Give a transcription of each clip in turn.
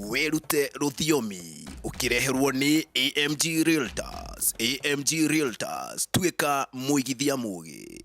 Wĩrute Rũthiomi ũkĩreherwo nĩ AMG Realtors. AMG Realtors, tuĩka mũigithia mũgĩ.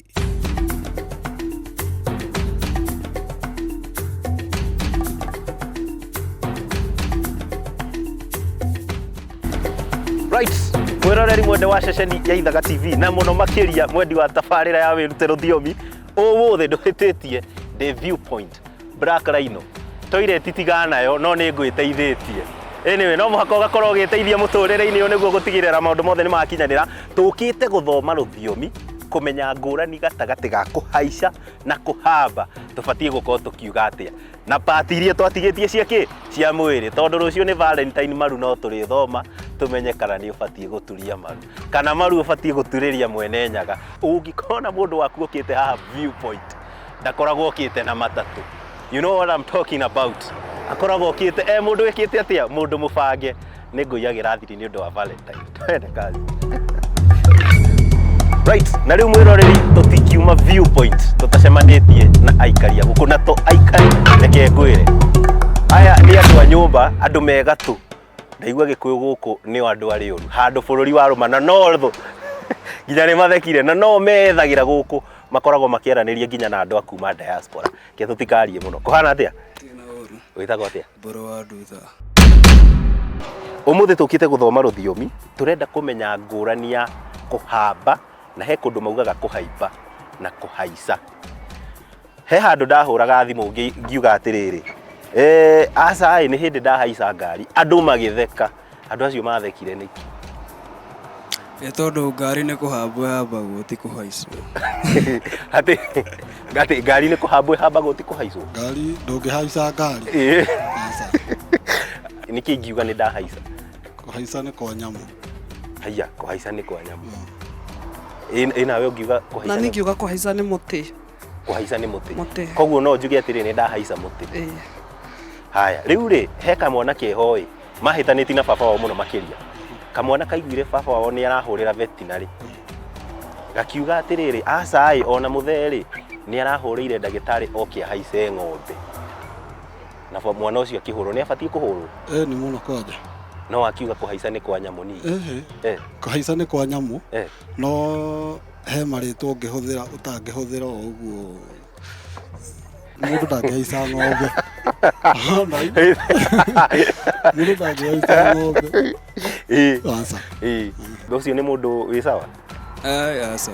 Right, mwĩroreri mwende wa ceceni ya Ithaga TV na mũno makĩria mwendi wa tabarĩra ya Wĩrute Rũthiomi. Ũmũthĩ ndũhĩtĩtie the viewpoint Black Rhino. Toilet itiganayo no nĩ ngwĩteithĩtie. Anyway, no mũhaka ũgakorwo ũgĩteithia mũtũrĩre-inĩ ũyũ nĩguo gũtigĩrĩra maũndũ mothe nĩ makinyanĩra. Tũkĩte gũthoma rũthiomi, kũmenya ngũrani gatagatĩ ga kũhaica na kũhamba. Tũbatiĩ gũkorwo tũkiuga atĩa. Na part iria twatigĩtie cia kĩ? Cia mwĩrĩ. Tondũ rũciũ nĩ Valentine maru no tũrĩthoma tũmenye kana nĩ ũbatiĩ gũturia maru. Kana maru ũbatiĩ gũturĩria mwene nyaga. Ũngĩkona mũndũ waku ũkĩte haha viewpoint, ndakoragwo ũkĩte na matatũ. You know what I'm talking about. Akoragwo ũkĩte mũndũ wĩkĩte atĩa? Mũndũ mũbange. Nĩ ngũiagĩra thiri nĩ ũndũ wa Valentine. Twende kazi. Right, na rĩu mwĩroreri tũtikiuma viewpoint, tũtacemanĩtie na aikaria gũkũ na to aikari reke ngwĩre. Aya nĩ andũ a nyũmba, andũ megatũ. Ndaigua gĩkũyũ gũkũ nĩ andũ arĩ ũru. Handũ bũrũri wa rũma na no nginya nĩ mathekire na no methagĩra gũkũ makoragwo makĩaranĩria nginya na andũ a kuma diaspora. Ke tũtikarie mũno. Kũhana atĩa? Tena ũru. Wĩtagwo atĩa? Mboro wa ndutha. Ũmũthĩ tũkĩte gũthoma rũthiomi, tũrenda kũmenya ngũrani ya kũhamba na he kũndũ maugaga kũhaimba na kũhaica. He handũ ndahũraga thimũ ngiuga atĩrĩrĩ, aca nĩ hĩndĩ ndahaica ngari, andũ magĩtheka. Andũ acio mathekire nĩkĩ? Tondũ ngari nĩ kũhambwo yambagwo ti kũhaicwo. Atĩ ngari nĩ kũhambwo yambagwo ti kũhaicwo. Ngari ndũngĩhaica ngari. Nĩkĩ ingiuga nĩ ndahaica? Kũhaica nĩ kwa nyamũ. Haiya, kũhaica nĩ kwa nyamũ. Nawe ũngiuga kũhaica? Na nĩngiuga kũhaica nĩ mũtĩ. Kũhaica nĩ mũtĩ. Mũtĩ. Koguo no njuge atĩrĩ nĩ ndahaica mũtĩ. Haya, rĩu rĩ, he kamwana keho ĩ, mahĩtanĩti na baba wao mũno makĩria. Kamwana kaiguire baba wao nĩ arahũrĩra veterinary. Gakiuga atĩrĩrĩ, aca ĩ, ona mũthee rĩ, nĩ arahũrĩire ndagĩtarĩ oke ahaice ng'ombe. Na mwana ũcio akĩhũrwo nĩ abatiĩ kũhũrwo? Nĩ mũno kwanja. No akiuga kũhaica nĩ kwa nyamũ nini. Kũhaica nĩ kwa nyamũ. No he marĩtwa ũngĩhũthĩra ũtangĩhũthĩra ũguo. Mũndũ ndangĩhaica ng'ombe. Mũndũ ndangĩhaica ng'ombe. Aca. Ũcio nĩ mũndũ wĩ sawa? Aca.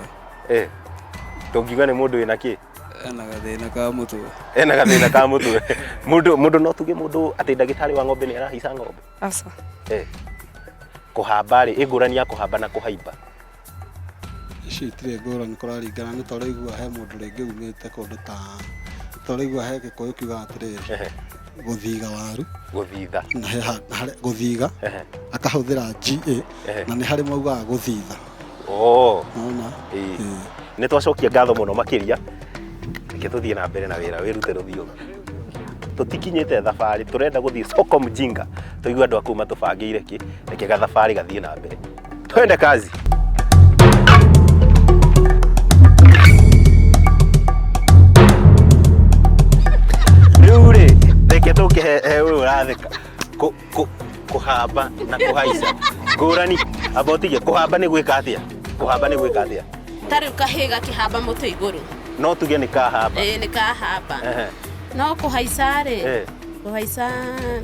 Tũngiuga nĩ mũndũ wĩna kĩ? Ena gathĩna ka mũtwe. Ena gathĩna ka mũtwe. Mũndũ no tuge mũndũ atĩ ndagĩtarĩ wa ng'ombe nĩ arahaica ng'ombe? Aca. Kũhamba rĩ, ngũrani ya kũhamba na kũhaimba? Ici itirĩ ngũrani, kũraringana nĩ tũraigua he mũndũ rĩngĩ umĩte kũndũ ta tũraigua he gĩkũyũ kiuga atĩrĩrĩ, gũthiga waru. Gũthitha. Na he gũthiga akahũthĩra GA na nĩ harĩ maugaga gũthitha. Nĩ twacokia ngatho mũno makĩria. Reke tũthiĩ na mbere na wĩra wĩrute rũthiomi. Tũtikinyĩte thabarĩ, tũrenda gũthiĩ soko mjinga. Tũigua andũ a kuma tũbangĩire kĩ, reke gathabarĩ gathiĩ na mbere. Twende kazi. Rĩu rĩ, reke tũkĩhe ũyũ ũratheka. Kũhamba na kũhaica. Ngũrani, amba ũtige, kũhamba nĩ gwĩka atĩa? Kũhamba nĩ gwĩka atĩa? Tarĩu kahĩĩ gakĩhamba mũtĩ igũrũ. No tuge nĩ kahamba. Nĩ kahamba. No kũhaica rĩ, kũhaica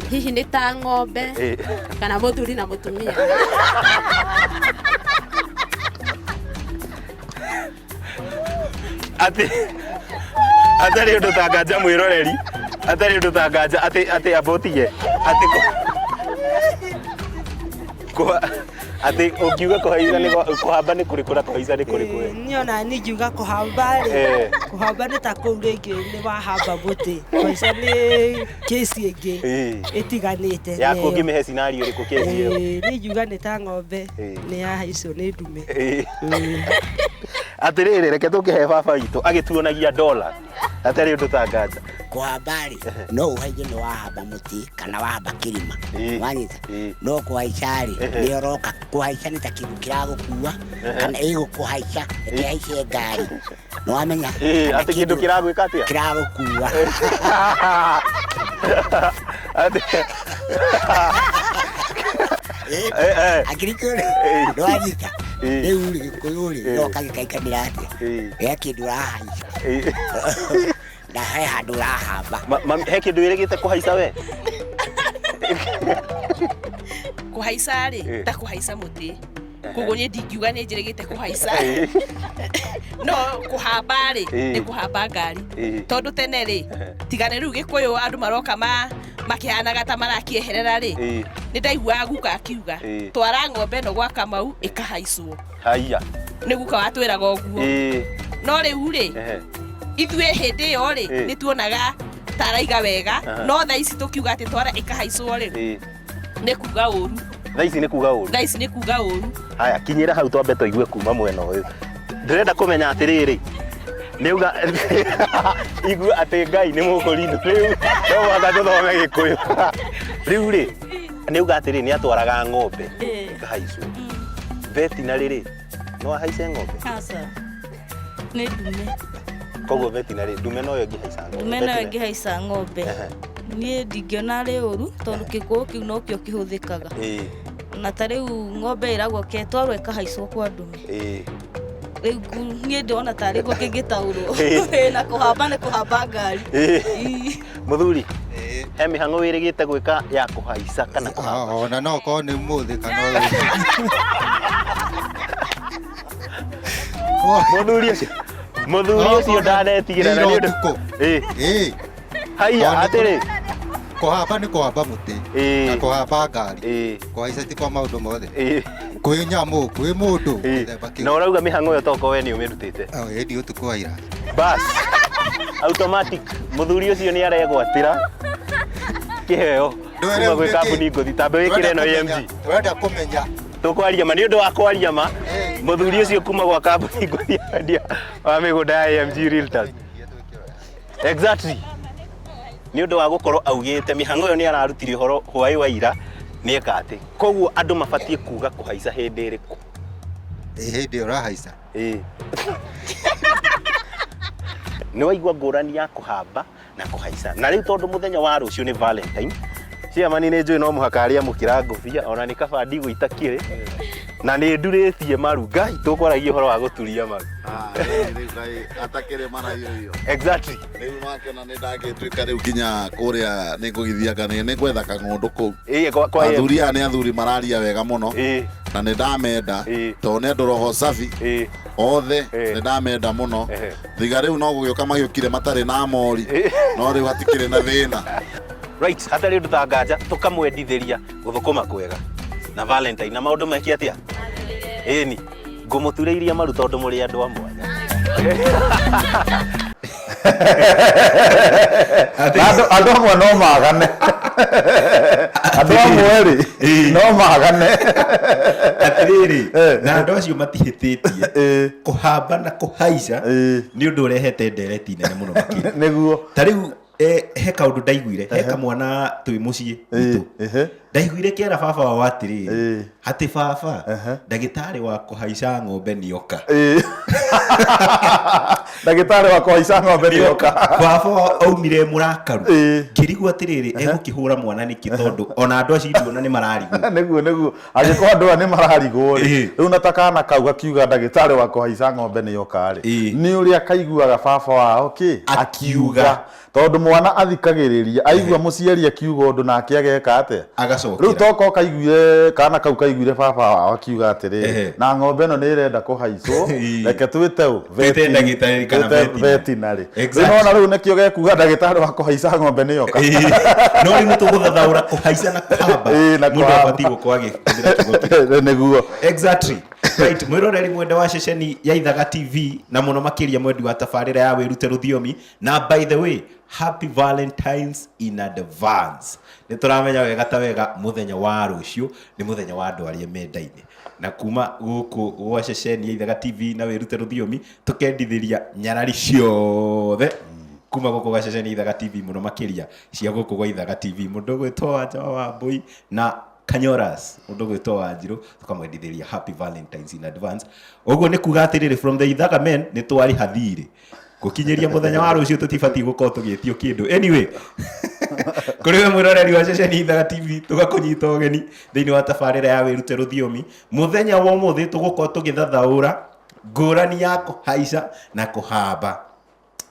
hihi nĩ ta ng'ombe kana mũthuri na mũtumia. Atarĩ ũndũ ta nganja mwĩroreri, atarĩ ũndũ ta nganja atĩ amba ũtige, atĩ ũngiuga kũhamba nĩ kũrĩkũ na kũhaica nĩ kũrĩkũ? Niĩ ona niĩ ngiuga kũhamba rĩ, kũhamba nĩ ta kũu rĩngĩ nĩ wahamba mũtĩ. Kũhaica nĩ kĩci ĩngĩ ĩtiganĩte. Ya kũ ngĩmĩhe scenario ĩrĩkũ kĩci ĩyo? Niĩ ngiuga nĩ ta ng'ombe nĩ yahaicwo nĩ ndume. Atĩrĩrĩ, reke tũkĩhe baba witũ agĩtuonagia dola. Atarĩ ũndũ ta nganja. Kũhamba rĩ, no ũhaige nĩ wahamba mũtĩ kana wahamba kĩrĩma. Wanyita. No kũhaica rĩ, nĩ ũroka kũhaica nĩ ta kĩndũ kĩragũkua kana ĩgũkũhaica ĩkĩhaice ngari. Nĩ wamenya? Atĩ kĩndũ kĩragwĩka atĩa? Kĩragũkua. akirikore ndwanyita rĩu rĩ gĩkũyũ rĩ no kagĩkaikanĩra atĩa he kĩndũ ũrahaica na he handũ ũrahamba he kĩndũ wĩrĩgĩte kũhaica we kũhaica rĩ ta kũhaica mũtĩ koguo niĩ ndingiuga nĩ njĩrĩgĩte kũhaica no kũhamba rĩ nĩ kũhamba ngari tondũ tene rĩ tigane rĩu gĩkũyũ andũ maroka makĩhanaga ta marakĩeherera rĩ nĩ ndaiguaga guka akiuga twara ng'ombe ĩno gwa Kamau ĩkahaicwo haiya nĩ guka watwĩraga ũguo no rĩu rĩ ithuĩ hĩndĩ ĩyo rĩ nĩ tuonaga taraiga wega no thaa ici tũkiuga atĩ twara ĩkahaicwo rĩ nĩ kuga ũru thaa ici nĩ kuga ũru thaa ici nĩ kuga ũru haya kinyĩra hau twambe tũigue kuma mwena ũyũ ndĩrenda kũmenya atĩrĩrĩ nĩuga igua atĩ Ngai nĩ mũkũrindu rĩu no mwaka tũthome gĩkũyũ rĩu rĩ nĩuga atĩrĩrĩ nĩ atwaraga ng'ombe ĩkahaicwo vetinarĩ rĩ no ahaice ng'ombe aca nĩ ndume koguo vetinarĩ ndume noyo ĩngĩhaica ng'ombe ndume noyo ĩngĩhaica ng'ombe niĩ ndingĩona arĩ ũru tondũ gĩkũyũ kĩu nokĩo kĩhũthĩkaga na ta rĩu ng'ombe ĩragwo ketwarwo ĩkahaicwo kwa ndume rĩu niĩ ndĩrona tarĩ guo kĩngĩtaũrwo na kũhamba nĩ kũhamba ngari mũthuri he mĩhang'o wĩrĩgĩte gwĩka ya kũhaica kana kũhamba ona no korwo nĩ mũthĩ kana mũthuri ũcio ndanetigĩra na nĩ ũndũ haiya atĩrĩ kũhamba nĩ kũhamba mũtĩ na kũhamba ngari kũhaica ti kwa maũndũ mothe kwĩ nyamũ kwĩ mũndũ na ũrauga mĩhang'o ĩyo toko we nĩ ũmĩrutĩte ĩni ũtukũ wa ira bas automatic mũthuri ũcio nĩ aregwatĩra kĩheo kuma gwĩ kambuni ngũthi tambe wĩkĩre ĩno AMG ũrenda kũmenya tũkwaria ma nĩ ũndũ wa kwaria ma mũthuri ũcio kuma gwa kambuni ngũthi endia wa mĩgũnda ya AMG Realtors exactly nĩ ũndũ wa gũkorwo augĩte mĩhang'o ĩyo nĩ ararutire ũhoro hwaĩ wa ira nĩ eka atĩ koguo andũ mabatiĩ kuga kũhaica hĩndĩ ĩrĩkũ hĩndĩ ũrahaica nĩ waigua ngũrani ya kũhamba na kũhaica na rĩu tondũ mũthenya wa rũciũ nĩ Valentine ciamani nĩ njũĩ no mũhaka arĩa mũkĩra ngũbia ona nĩ kaba ndigũ itakĩrĩ na nĩ ndurĩtie maru Ngai tũkwaragia ũhoro wa gũturia maru atakĩrĩ maraiyũrio exactly rĩu makena nĩ ndagĩtuĩka rĩu kinya kũrĩa nĩ ngũgithia kanĩ nĩ gwetha kang'ũndũ kũu athuri aya nĩ athuri mararia wega mũno na nĩ ndamenda tondũ nĩ andũ roho safi othe nĩ ndamenda mũno thiga rĩu no gũgĩũka magĩũkire matarĩ na mori no rĩu hatikĩrĩ na thĩna right hatarĩ ũndũ ta nganja tũkamwendithĩria gũthũkũma kwega na Valentine na maũndũ mekĩ atĩa ĩni ngũmũturĩirie maru tondũ mũrĩ andũ a mwanya andũ amwe no magane andũ amwe rĩ no magane atĩrĩrĩ na andũ acio matihĩtĩtie kũhamba na kũhaica nĩ ũndũ ũrehete ndereti nene mũno makĩria nĩguo ta rĩu he kaũndũ ndaiguire he kamwana twĩ mũciĩ witũ ndaiguire kĩera baba wao atĩrĩrĩ atĩ baba ndagĩtarĩ wa kũhaica ng'ombe nĩoka ndagĩtarĩ wa kũhaica ng'ombe nĩoka baba aumire mũrakaru kĩrigwo atĩrĩrĩ egũkĩhũra mwana nĩkĩ tondũ ona andũ acio irio nĩ mararigwo nĩguo angĩkorwo andũ aya nĩ mararigwo rĩu na takana kau gakiuga ndagĩtarĩ wa kũhaica ng'ombe nĩoka rĩ nĩ ũrĩa kaiguaga baba wao akiuga tondũ mwana athikagĩrĩria aigua mũciari akiuga ũndũ nake ageka atĩa agacokera rĩu toko kaiguire kana kau kaiguire baba wao akiuga atĩrĩ na ng'ombe ĩno nĩ ĩrenda kũhaicwo reke twĩte ndagĩtarĩ kana vetinarĩ nĩwona rĩu nĩkĩo gekuga ndagĩtarĩ wa kũhaica ng'ombe nĩoka no rĩu tũgũthathaũra kũhaica na kũhamba mũndũ abatiĩ gũkorwo agĩhũthĩra kĩgoto nĩguo exactly right mwĩroreri mwende wa ceceni ya Ithaga TV na mũno makĩria mwendi wa tabarĩra ya Wĩrute Rũthiomi na by the way happy Valentines in advance nĩ tũramenya wega ta wega mũthenya wa rũciũ nĩ mũthenya wa andũ arĩa mendaine na kuma gũkũ gwa ceceni ya Ithaga TV na Wĩrute Rũthiomi tũkendithĩria nyarari ciothe kuma gũkũ gwa ceceni ya Ithaga TV mũno makĩria cia gũkũ gwa Ithaga TV mũndũ gwĩtwo Wanja wa Mbũi na Kanyoras mũndũ gwĩtwo Wanjirũ tũkamwendithĩria happy Valentines in advance ũguo nĩ kuga atĩrĩrĩ from the Ithaga men nĩ twari hathirĩ gũkinyĩria mũthenya wa rũciũ tũtibatiĩ gũkorwo tũgĩtio kĩndũ anyway kuri we mwĩroreri wa ceceni Ithaga TV tugakũnyita ũgeni thĩinĩ wa tabarĩra ya wĩrute rũthiomi mũthenya wa ũmũthĩ tũgũkorwo tũgĩthathaũra ngũrani ya kũhaica na kũhamba.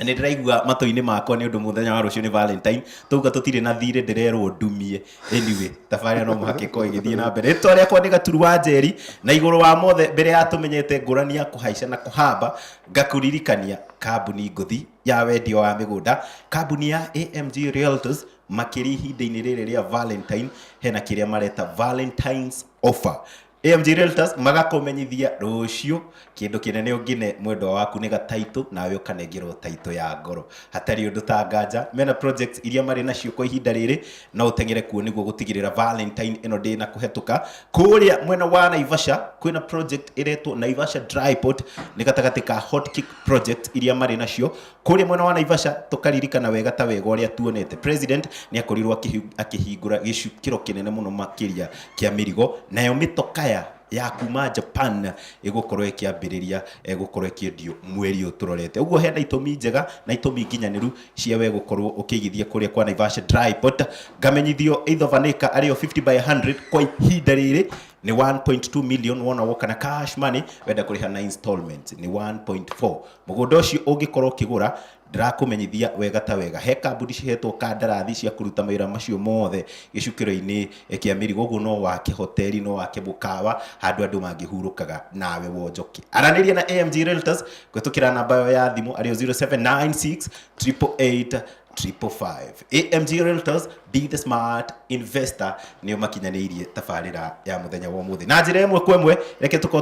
Nĩ ndĩraigua matũ-inĩ makwa nĩ ũndũ mũthenya wa rũciũ nĩ Valentine, tũuga tũtirĩ na thirĩ ndĩrerwo ndumie. Anyway, tabarĩra no mũhaka ĩkorwo ĩgĩthiĩ na mbere. Rĩtwa rĩakwa nĩ Gaturu wa Njeri, na igũrũ wa mothe mbere ya tũmenyete ngũrani ya kũhaica na kũhamba, ngakũririkania kambuni ngũthi ya wendio wa mĩgũnda, kambuni ya AMG Realtors, makĩria ihinda-inĩ rĩrĩ rĩa Valentine, hena kĩrĩa mareta Valentine's offer. AMG Realtors magakũmenyithia rũciũ kĩndũ kĩnene ũngine mwendwa waku nĩ gataitũ nawe ũkanengerwo taitũ ya ngoro. Hatarĩ ũndũ ta nganja, mena projects iria marĩ nacio kwa ihinda rĩrĩ no ũtengere kuo nĩguo gũtigĩrĩra Valentine ĩno ndĩ na kũhetũka. Kũrĩa mwena wa Naivasha kwĩna project ĩretwo Naivasha Dry Port, nĩ gatagatĩ ka Hot Kick project iria marĩ nacio. Kũrĩa mwena wa Naivasha tũkaririkana wega ta wega ũrĩa tuonete president nĩ akorirwo akĩhingũra gĩcukĩro kĩnene mũno makĩria kĩa mĩrigo, nayo mĩtoka ya kuma Japan ĩgũkorwo ĩkĩambĩrĩria gũkorwo ĩkĩendio mweri ũyũ tũrorete. Ũguo hena itũmi njega na itũmi nginyanĩru cia we gũkorwo ũkĩigithia kũrĩa kwa Naivasha Dry Port. Ngamenyithio either of an acre arĩo 50 by 100 kwa ihinda rĩrĩ ni 1.2 million wona woka na cash money, wenda kũrĩha na installments ni 1.4. Mũgũnda ũcio ũngĩkorwo ũkĩgũra ndĩrakũmenyithia wega ta wega he kambuni cihetwo kandarathi cia kũruta mawĩra macio mothe gĩcukĩro-inĩ kĩa mĩrigo. Ũguo no wake hoteli, no wake mũkawa, handũ andũ mangĩhurũkaga nawe wonjoke. Aranĩria na AMG Realtors kũhetũkĩra namba yao ya thimũ arĩo 0796 888 555. AMG Realtors, be the smart investor, nĩo makinyanĩirie tabarĩra ya mũthenya wa ũmũthĩ. Na njĩra ĩmwe kwa ĩmwe reke tũkorwo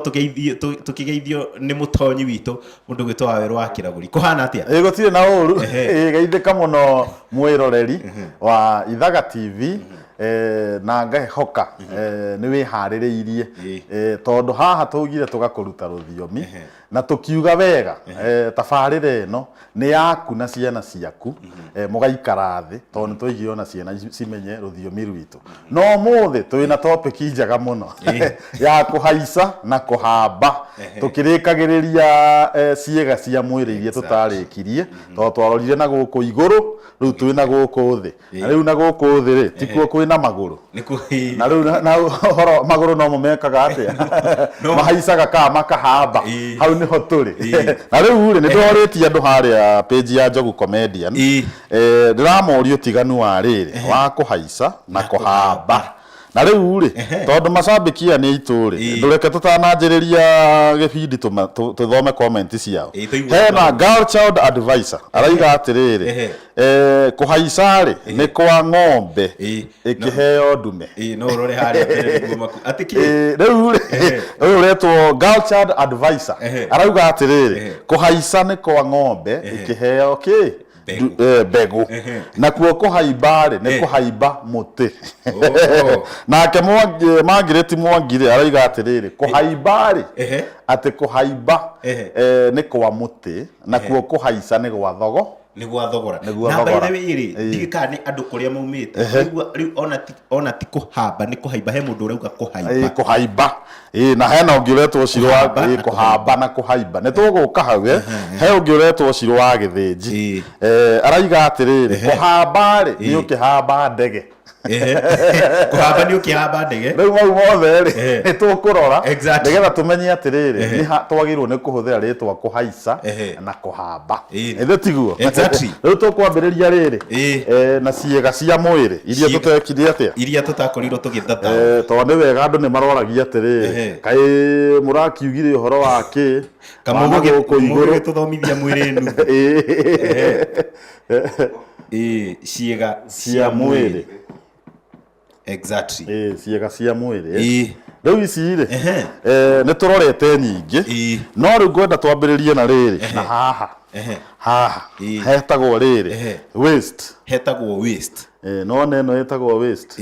tũkĩgeithio nĩ mũtonyi witũ mũndũ gwĩtwo wa Wĩrũ wa Kĩragũri. Kũhana atĩa? Gũtirĩ na ũru. Geithĩka mũno mwĩroreri wa Ithaga TV na ngahoka nĩ wĩharĩrĩirie tondũ haha tũgire tũgakũruta rũthiomi na tũkiuga wega tabarĩra ĩno nĩ yaku na ciana ciaku mũgaikara thĩ tondũ nĩ twaigire ona ciana cimenye rũthiomi rwitũ. No ũmũthĩ twĩna topic njega mũno ya kũhaica na kũhamba, tũkĩrĩkagĩrĩria ciĩga cia mwĩrĩ iria tũtarĩkirie tondũ twarorire na gũkũ igũrũ, rĩu twĩna gũkũ thĩ. Na rĩu na gũkũ thĩ rĩ tikuo kwĩna magũrũ, na rĩu na horo magũrũ no mũmekaga atĩa? Mahaicaga ka makahamba, hau nĩho tũrĩ. Na rĩu rĩ nĩ ndorĩtie andũ harĩa page ya Njogu Comedian, ndĩramoria ũtiganu wa rĩrĩ wa kũhaica na kũhamba. Na rĩu rĩ tondũ macambĩki aya nĩ aitũ rĩ ndũreke tũtananjĩrĩria gĩbindi tũthome comment ciao. Hena girl child advisor araiga atĩrĩrĩ kũhaica rĩ nĩ kwa ng'ombe ĩkĩheo ndume. No ũrore harĩa mbere maku atĩkĩ rĩu rĩ ũyũ ũretwo girl child advisor arauga atĩrĩrĩ kũhaica nĩ kwa ng'ombe ĩkĩheo kĩ mbegũ, na kuo kũhaimba rĩ nĩ kũhaimba mũtĩ. Nake Margaret Mwangire araiga atĩrĩrĩ kũhaimba rĩ atĩ kũhaimba nĩ kwa mũtĩ na kuo kũhaica nĩ gwa thogo, nĩ gwa thogora. Na by the way rĩ ndigĩka nĩ andũ kũrĩa maumĩte rĩu ona ti kũhamba nĩ kũhaimba. He mũndũ ũrauga kũhaimba kũhaimba na hena ũngĩ ũretwo Ciro wa kũhamba na kũhaimba. Nĩ tũgũka hau he ũngĩ ũretwo Ciro wa Gĩthĩnji araiga atĩrĩrĩ kũhamba rĩ nĩ ũkĩhamba ndege. Kũhamba nĩ ũkĩhamba ndege. Rĩu mau mothe rĩ nĩ tũkũrora nĩgetha tũmenye atĩrĩrĩ nĩ twagĩrĩirwo nĩ kũhũthĩra rĩtwa kũhaica na kũhamba. Ĩthĩ tiguo? Rĩu tũkwambĩrĩria rĩrĩ na ciĩga cia mwĩrĩ iria tũtekire atĩa, iria tũtakorirwo tũgĩthata tondũ nĩ wega andũ nĩ maroragia atĩrĩrĩ kaĩ mũrakiugire ũhoro wa kĩ kamũgũgĩ igũrũ tũthomithia mwĩrĩ ciĩga cia mwĩrĩ. Exactly. Ciĩga cia mwĩrĩ. Rĩu ici rĩ nĩ tũrorete nyingĩ no rĩu ngwenda twambĩrĩrie na rĩrĩ na haha hetagwo rĩrĩ waist. Hetagwo waist. No neno hetagwo waist.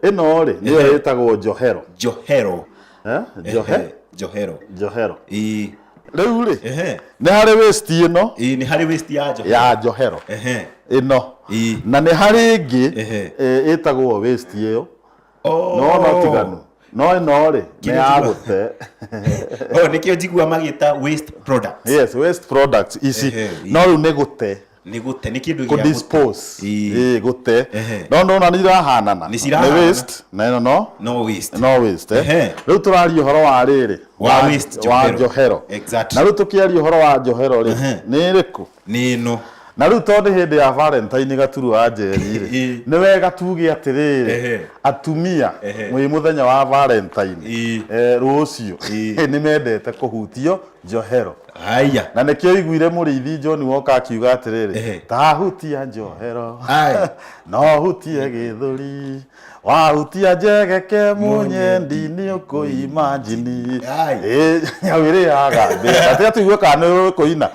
Ĩno rĩ nĩyo hetagwo njohero. Njohero. Njohero. Rĩu rĩ nĩ harĩ waist ĩno nĩ harĩ waist ya njohero ĩno na nĩ harĩ ĩngĩ ĩtagwo waist ĩyo no tiganu no ĩno rĩ nĩ ya gũte. Nĩkĩo njigua magĩta waste products. Yes, waste products ici no rĩu nĩ gũte nĩ gũte nĩ kĩndũ gĩa dispose gũte no nĩ irahanana nĩ waste no waste rĩu tũraria ũhoro wa rĩrĩ wa njohero na rĩu tũkĩaria ũhoro wa njohero rĩ nĩ ĩrĩkũ nĩ ĩno na rĩu tondũ hĩndĩ ya Valentine gaturu wa njeri nĩ wega tuge atĩrĩrĩ atumia mwĩ mũthenya wa Valentine rũciũ nĩ mendete kũhutio njohero haya na nĩkĩo iguire mũrĩithi John Walker akiuga atĩrĩrĩ tahutia njohero no hutie gĩthũri wahutia njegeke mũnyendi nĩ ũkũimagine nyawĩrĩaga atĩa tuigue kana nĩ ũkũina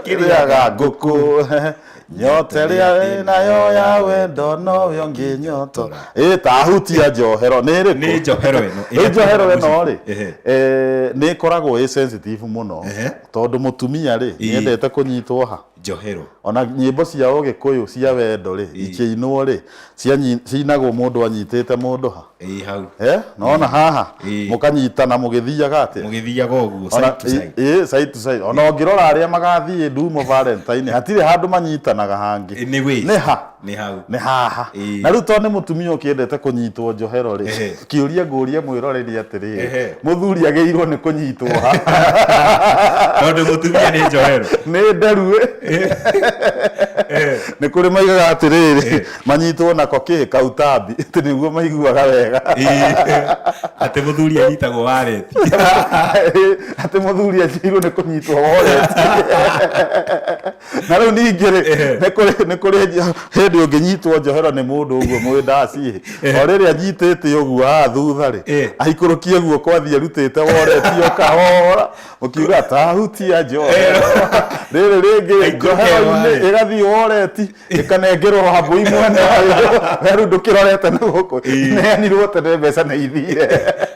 kĩrĩaga ngũkũ nyote rĩa nayo ya wendo no yonge nyoto tahutia njohero nĩ ĩrĩkũ nĩ njohero ĩno njohero ĩno rĩ nĩ ĩkoragwo sensitive mũno tondũ mũtumia rĩ nĩendete kũnyitwo ha njohero ona nyĩmbo cia ũgĩkũyũ cia wendo rĩ ikĩinwo rĩ ciinagwo mũndũ anyitĩte mũndũ ha hau nona haha mũkanyitana mũgĩthiaga atĩ mũgĩthiaga ũguo side to side ona ũngĩrora arĩa magathiĩ ndumo Valentine hatirĩ handũ manyitanaga hangĩ nĩ haha na rĩu tondũ nĩ mũtumia ũkĩendete kũnyitwo njohero rĩ kĩũria ngũrie mwĩroreri atĩrĩrĩ mũthuri agĩrĩirwo nĩ kũnyitwo ha tondũ mũtumia nĩ njohero nĩ nderu nĩ kũrĩ maigaga atĩrĩrĩ manyitwo nako kĩ kautambi atĩ nĩguo maiguaga wega atĩ mũthuri anyitagwo wareti atĩ mũthuri agĩrĩirwo nĩ kũnyitwo wareti na rĩu ningĩ nĩ kũrĩ hĩndĩ ũngĩnyitwo njohero nĩ mũndũ ũguo mwĩ ndaci o rĩrĩa anyitĩte ũguo haha thutha rĩ aikũrũkie guoko athiĩ arutĩte wareti o kahora ũkiuga tahutia njohero rĩrĩ rĩngĩ njohero-inĩ ĩgathiĩ wareti ĩkanengerwo hambũi mwena rĩu ndũkĩrorete na gũkũ neanirwo tene mbeca nĩ ithire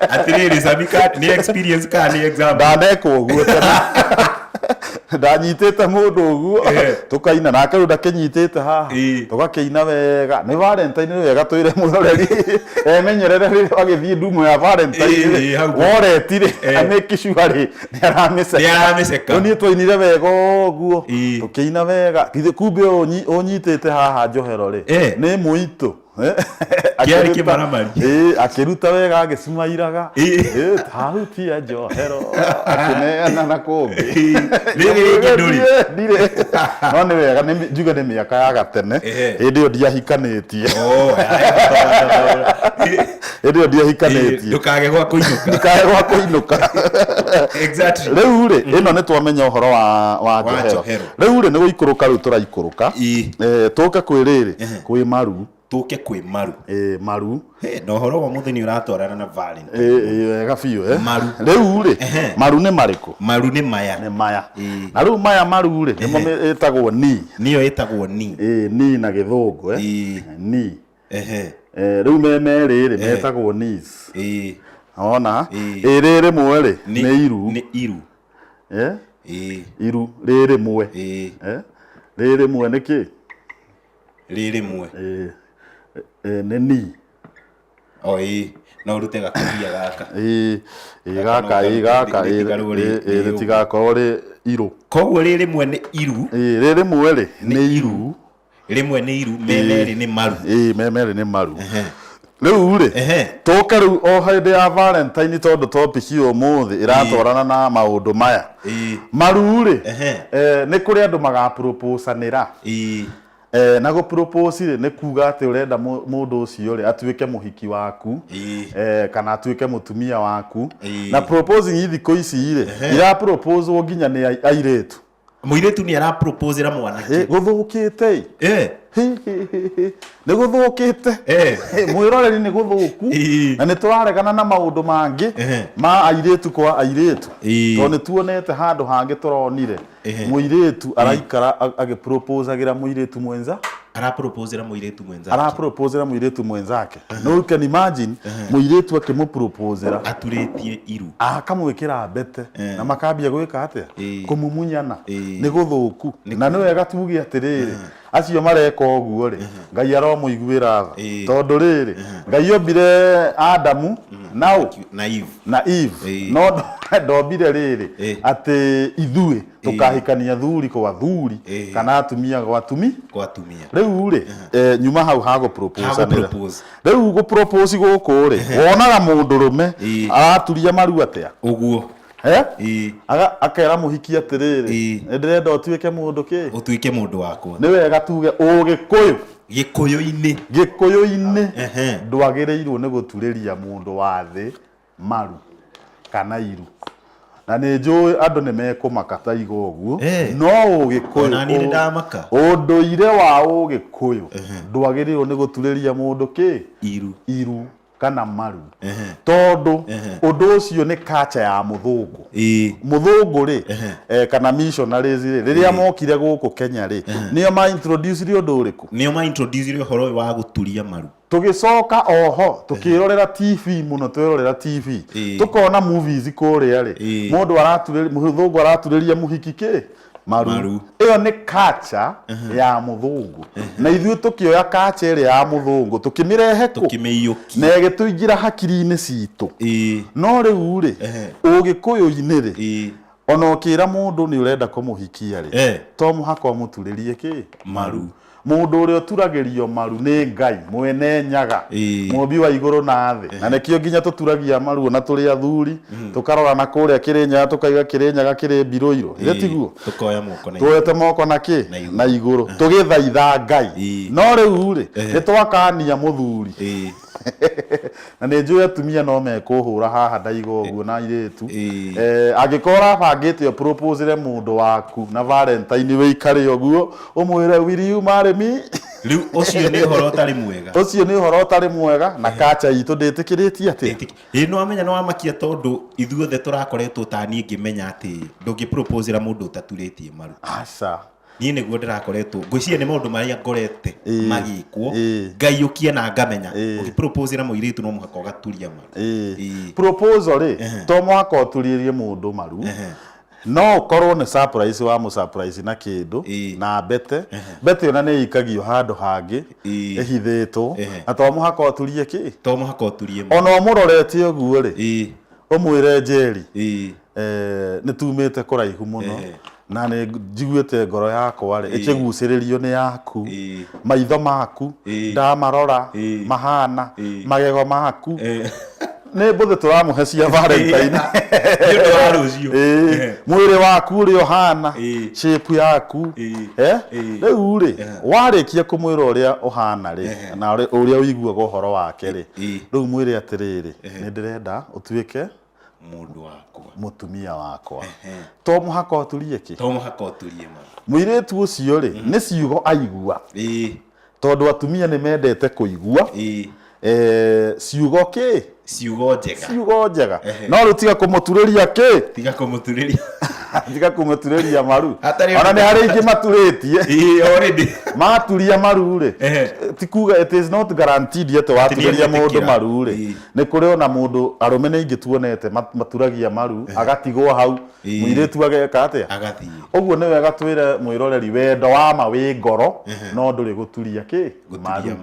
atĩrĩrĩ Sami nĩ experience ka nĩ example ndanekwo ũguo tene ndanyitĩte mũndũ ũguo tũkaina nake rĩu ndakĩnyitĩte haha tũgakĩina wega nĩ Valentine wega twĩre mwĩroreri emenyerere rĩrĩa wagĩthiĩ ndumo ya Valentine wareti rĩ amake sure rĩ nĩ aramĩceka niĩ twainire wega ũguo tũkĩina wega kumbe ũnyitĩte haha njohero rĩ nĩ mũitũ kĩarĩ kĩmaramari akĩruta wega agĩcimairaga tahutia njohero akĩneana na kũngĩ ndirĩ no nĩ wega njuge nĩ mĩaka ya gatene hĩndĩ ĩyo ndiahikanĩtie hĩndĩ ĩyo ndiahikanĩtie ndũkage gwa kũinũka rĩu rĩ ĩno nĩ twamenya ũhoro wa njohero rĩu rĩ nĩ gũikũrũka rĩu tũraikũrũka tũke kwĩ rĩrĩ kwĩ maru tũke kwĩ maru maru na ũhoro wa mũthenya ũratwarana na Valentine wega biũ maru rĩu rĩ maru nĩ marĩkũ maru nĩ maya na rĩu maya maru rĩ nĩmo ĩtagwo nĩyo ĩtagwo ni na gĩthũngũ ni rĩu memerĩ rĩ metagwo nis ona ĩrĩ rĩmwe rĩ nĩ iru iru rĩ rĩmwe nĩkĩ rĩ rĩmwe nĩ ni no rute gakũria gaka gaka rĩtigakorwo rĩ iru koguo rĩ rĩmwe nĩ iru rĩ rĩmwe rĩ nĩ iru rĩmwe nĩ iru memerĩ nĩ maru memerĩ nĩ maru rĩu rĩ tũke rĩu o hĩndĩ ya Valentine tondũ topic ũmũthĩ ĩratwarana na maũndũ maya maru rĩ nĩ kũrĩ andũ magaproposanĩra na go propose nĩ kuga atĩ ũrenda mũndũ ũcio rĩ atuĩke mũhiki waku kana atuĩke mũtumia waku na proposing thikũ ici rĩ ira propose nginya nĩ airĩtu mũirĩtu nĩ ara propose ra mwanake gũthũkĩte nĩ gũthũkĩte mwĩroreri nĩ gũthũku na nĩ tũraregana na maũndũ mangĩ ma airĩtu kwa airĩtu tondũ nĩ tuonete handũ hangĩ tũronire mũirĩtu araikara agĩproposagira mũirĩtu mwenza araproposera mũirĩtu mwenzake no you can imagine mũirĩtu akĩmũproposera aturĩtie iru akamwĩkĩra mbete na makambia gwĩka atĩa kũmumunyana nĩ gũthũku na nĩ wega tuge atĩrĩrĩ acio mareka ũguo rĩ Ngai aromũiguĩra tha tondũ rĩrĩ Ngai ombire Adamu naive no ndombire rĩrĩ atĩ ithuĩ tukahikania thuri kwa thuri kana atumia kwa atumia rĩu rĩ nyuma hau ha gũ propose rĩu gũ propose gũkũ rĩ wonaga mũndũrũme araturia maru atĩa ũguo akera mũhiki atĩrĩrĩ ndĩrenda ũtuĩke mũndũ ũtuĩke mũndũ wakwa nĩ wega tuge ũgĩkũyũ gĩkũyũ-inĩ ndwagĩrĩirwo nĩ gũturĩria mũndũ wa thĩ maru kana iru na nĩ njũĩ andũ nĩ mekũmaka ta igo ũguo no ũgĩkũyũ ũndũire wa ũgĩkũyũ ndwagĩrĩirwo nĩ gũturĩria mũndũ iru kana maru tondũ ũndũ ũcio nĩ culture ya mũthũngũ rĩ kana missionaries rĩ rĩrĩa mokire gũkũ Kenya rĩ nĩo ma introduce ũndũ ũrĩkũ nĩo ma introduce ũhoro wa gũturia maru tũgĩcoka oho tũkĩrorera TV mũno twĩrorera TV tũkona movies kũrĩa rĩ mũthũngũ araturĩria mũhiki maru ĩyo nĩ culture ya mũthũngũ na ithuĩ tũkĩoya culture ĩrĩa ya mũthũngũ tũkĩmĩrehe na ĩgĩtũingĩra hakiri-inĩ citũ no rĩu rĩ ũgĩkũyũ-inĩ rĩ ona ũkĩra mũndũ nĩ ũrenda kũmũhikia rĩ to mũhaka ũmũturĩrie maru mũndũ ũrĩa ũturagĩrio maru nĩ Ngai mwene nyaga mũmbi wa igũrũ na thĩ na nĩkĩo nginya tũturagia maru na tũrĩ athuri tũkarora na kũrĩa Kĩrĩnyaga tũkaiga Kĩrĩnyaga kĩrĩ mbirũirũ ĩtiguo tuoete moko na igũrũ tũgĩthaitha Ngai no rĩu rĩ nĩ twakania mũthuri na nĩ njũĩ atumia no mekũhũra haha ndaiga ũguo na airĩtu angĩkorwo ũrabangĩte ũpropose mũndũ waku na Valentine wĩikare ũguo ũmwĩre will you marry me rĩu ũcio nĩ ũhoro ũtarĩ mwega na culture itũ ndĩtĩkĩrĩtie atĩ no amenya no amakia tondũ ithuothe tũrakoretwo ta niĩ ngĩmenya atĩ ndũngĩpropose mũndũ ũtaturĩtie maru aca niĩ nĩguo ndĩrakoretwo ngwĩciria nĩ maũndũ marĩa ngorete magĩkwo ngaiũkie na ngamenya ũgĩpropose mũirĩtu no mũhaka ũgaturia maru proposal rĩ to mũhaka ũturĩrie mũndũ maru no ũkorwo nĩ surprise wa mũsurprise na kĩndũ na bete ona nĩ ikagio handũ hangĩ ĩhithĩtwo na to mũhaka ũturie ona ũmũrorete ũguo rĩ ũmwĩre Njeri nĩ tumĩte kũraihu mũno na nĩ njiguĩte ngoro yakwa rĩ ĩkĩgucĩrĩrio nĩ yaku maitho maku ndamarora mahana magego maku nĩ mbũthĩ tũramũhe cia Valentine mwĩrĩ waku ũrĩa ũhana shape yaku rĩu rĩ warĩkia kũmwĩra ũrĩa ũhana rĩ na ũrĩa ũiguaga ũhoro wake rĩ rĩu mwĩrĩ atĩrĩrĩ nĩ ndĩrenda ũtuĩke mũndũ wakwa mũtumia wakwa to mũhaka ũturie mũirĩtu ũcio rĩ nĩ ciugo aigua tondũ atumia nĩ mendete kũigua ciugo njega no rĩu tiga kũmũturĩria tiga kũmũturĩria maru ona nĩ harĩ ingĩ maturĩtie maturia maru rĩ ti kuga it is not guaranteed atĩ waturĩria mũndũ maru rĩ nĩ kũrĩ ona mũndũ arũme nĩ ingĩ tuonete maturagia maru agatigwo hau mũirĩtu ageka atĩa ũguo nĩ wega twĩre mwĩroreri wendo wa ma wĩ ngoro no ndũrĩ gũturia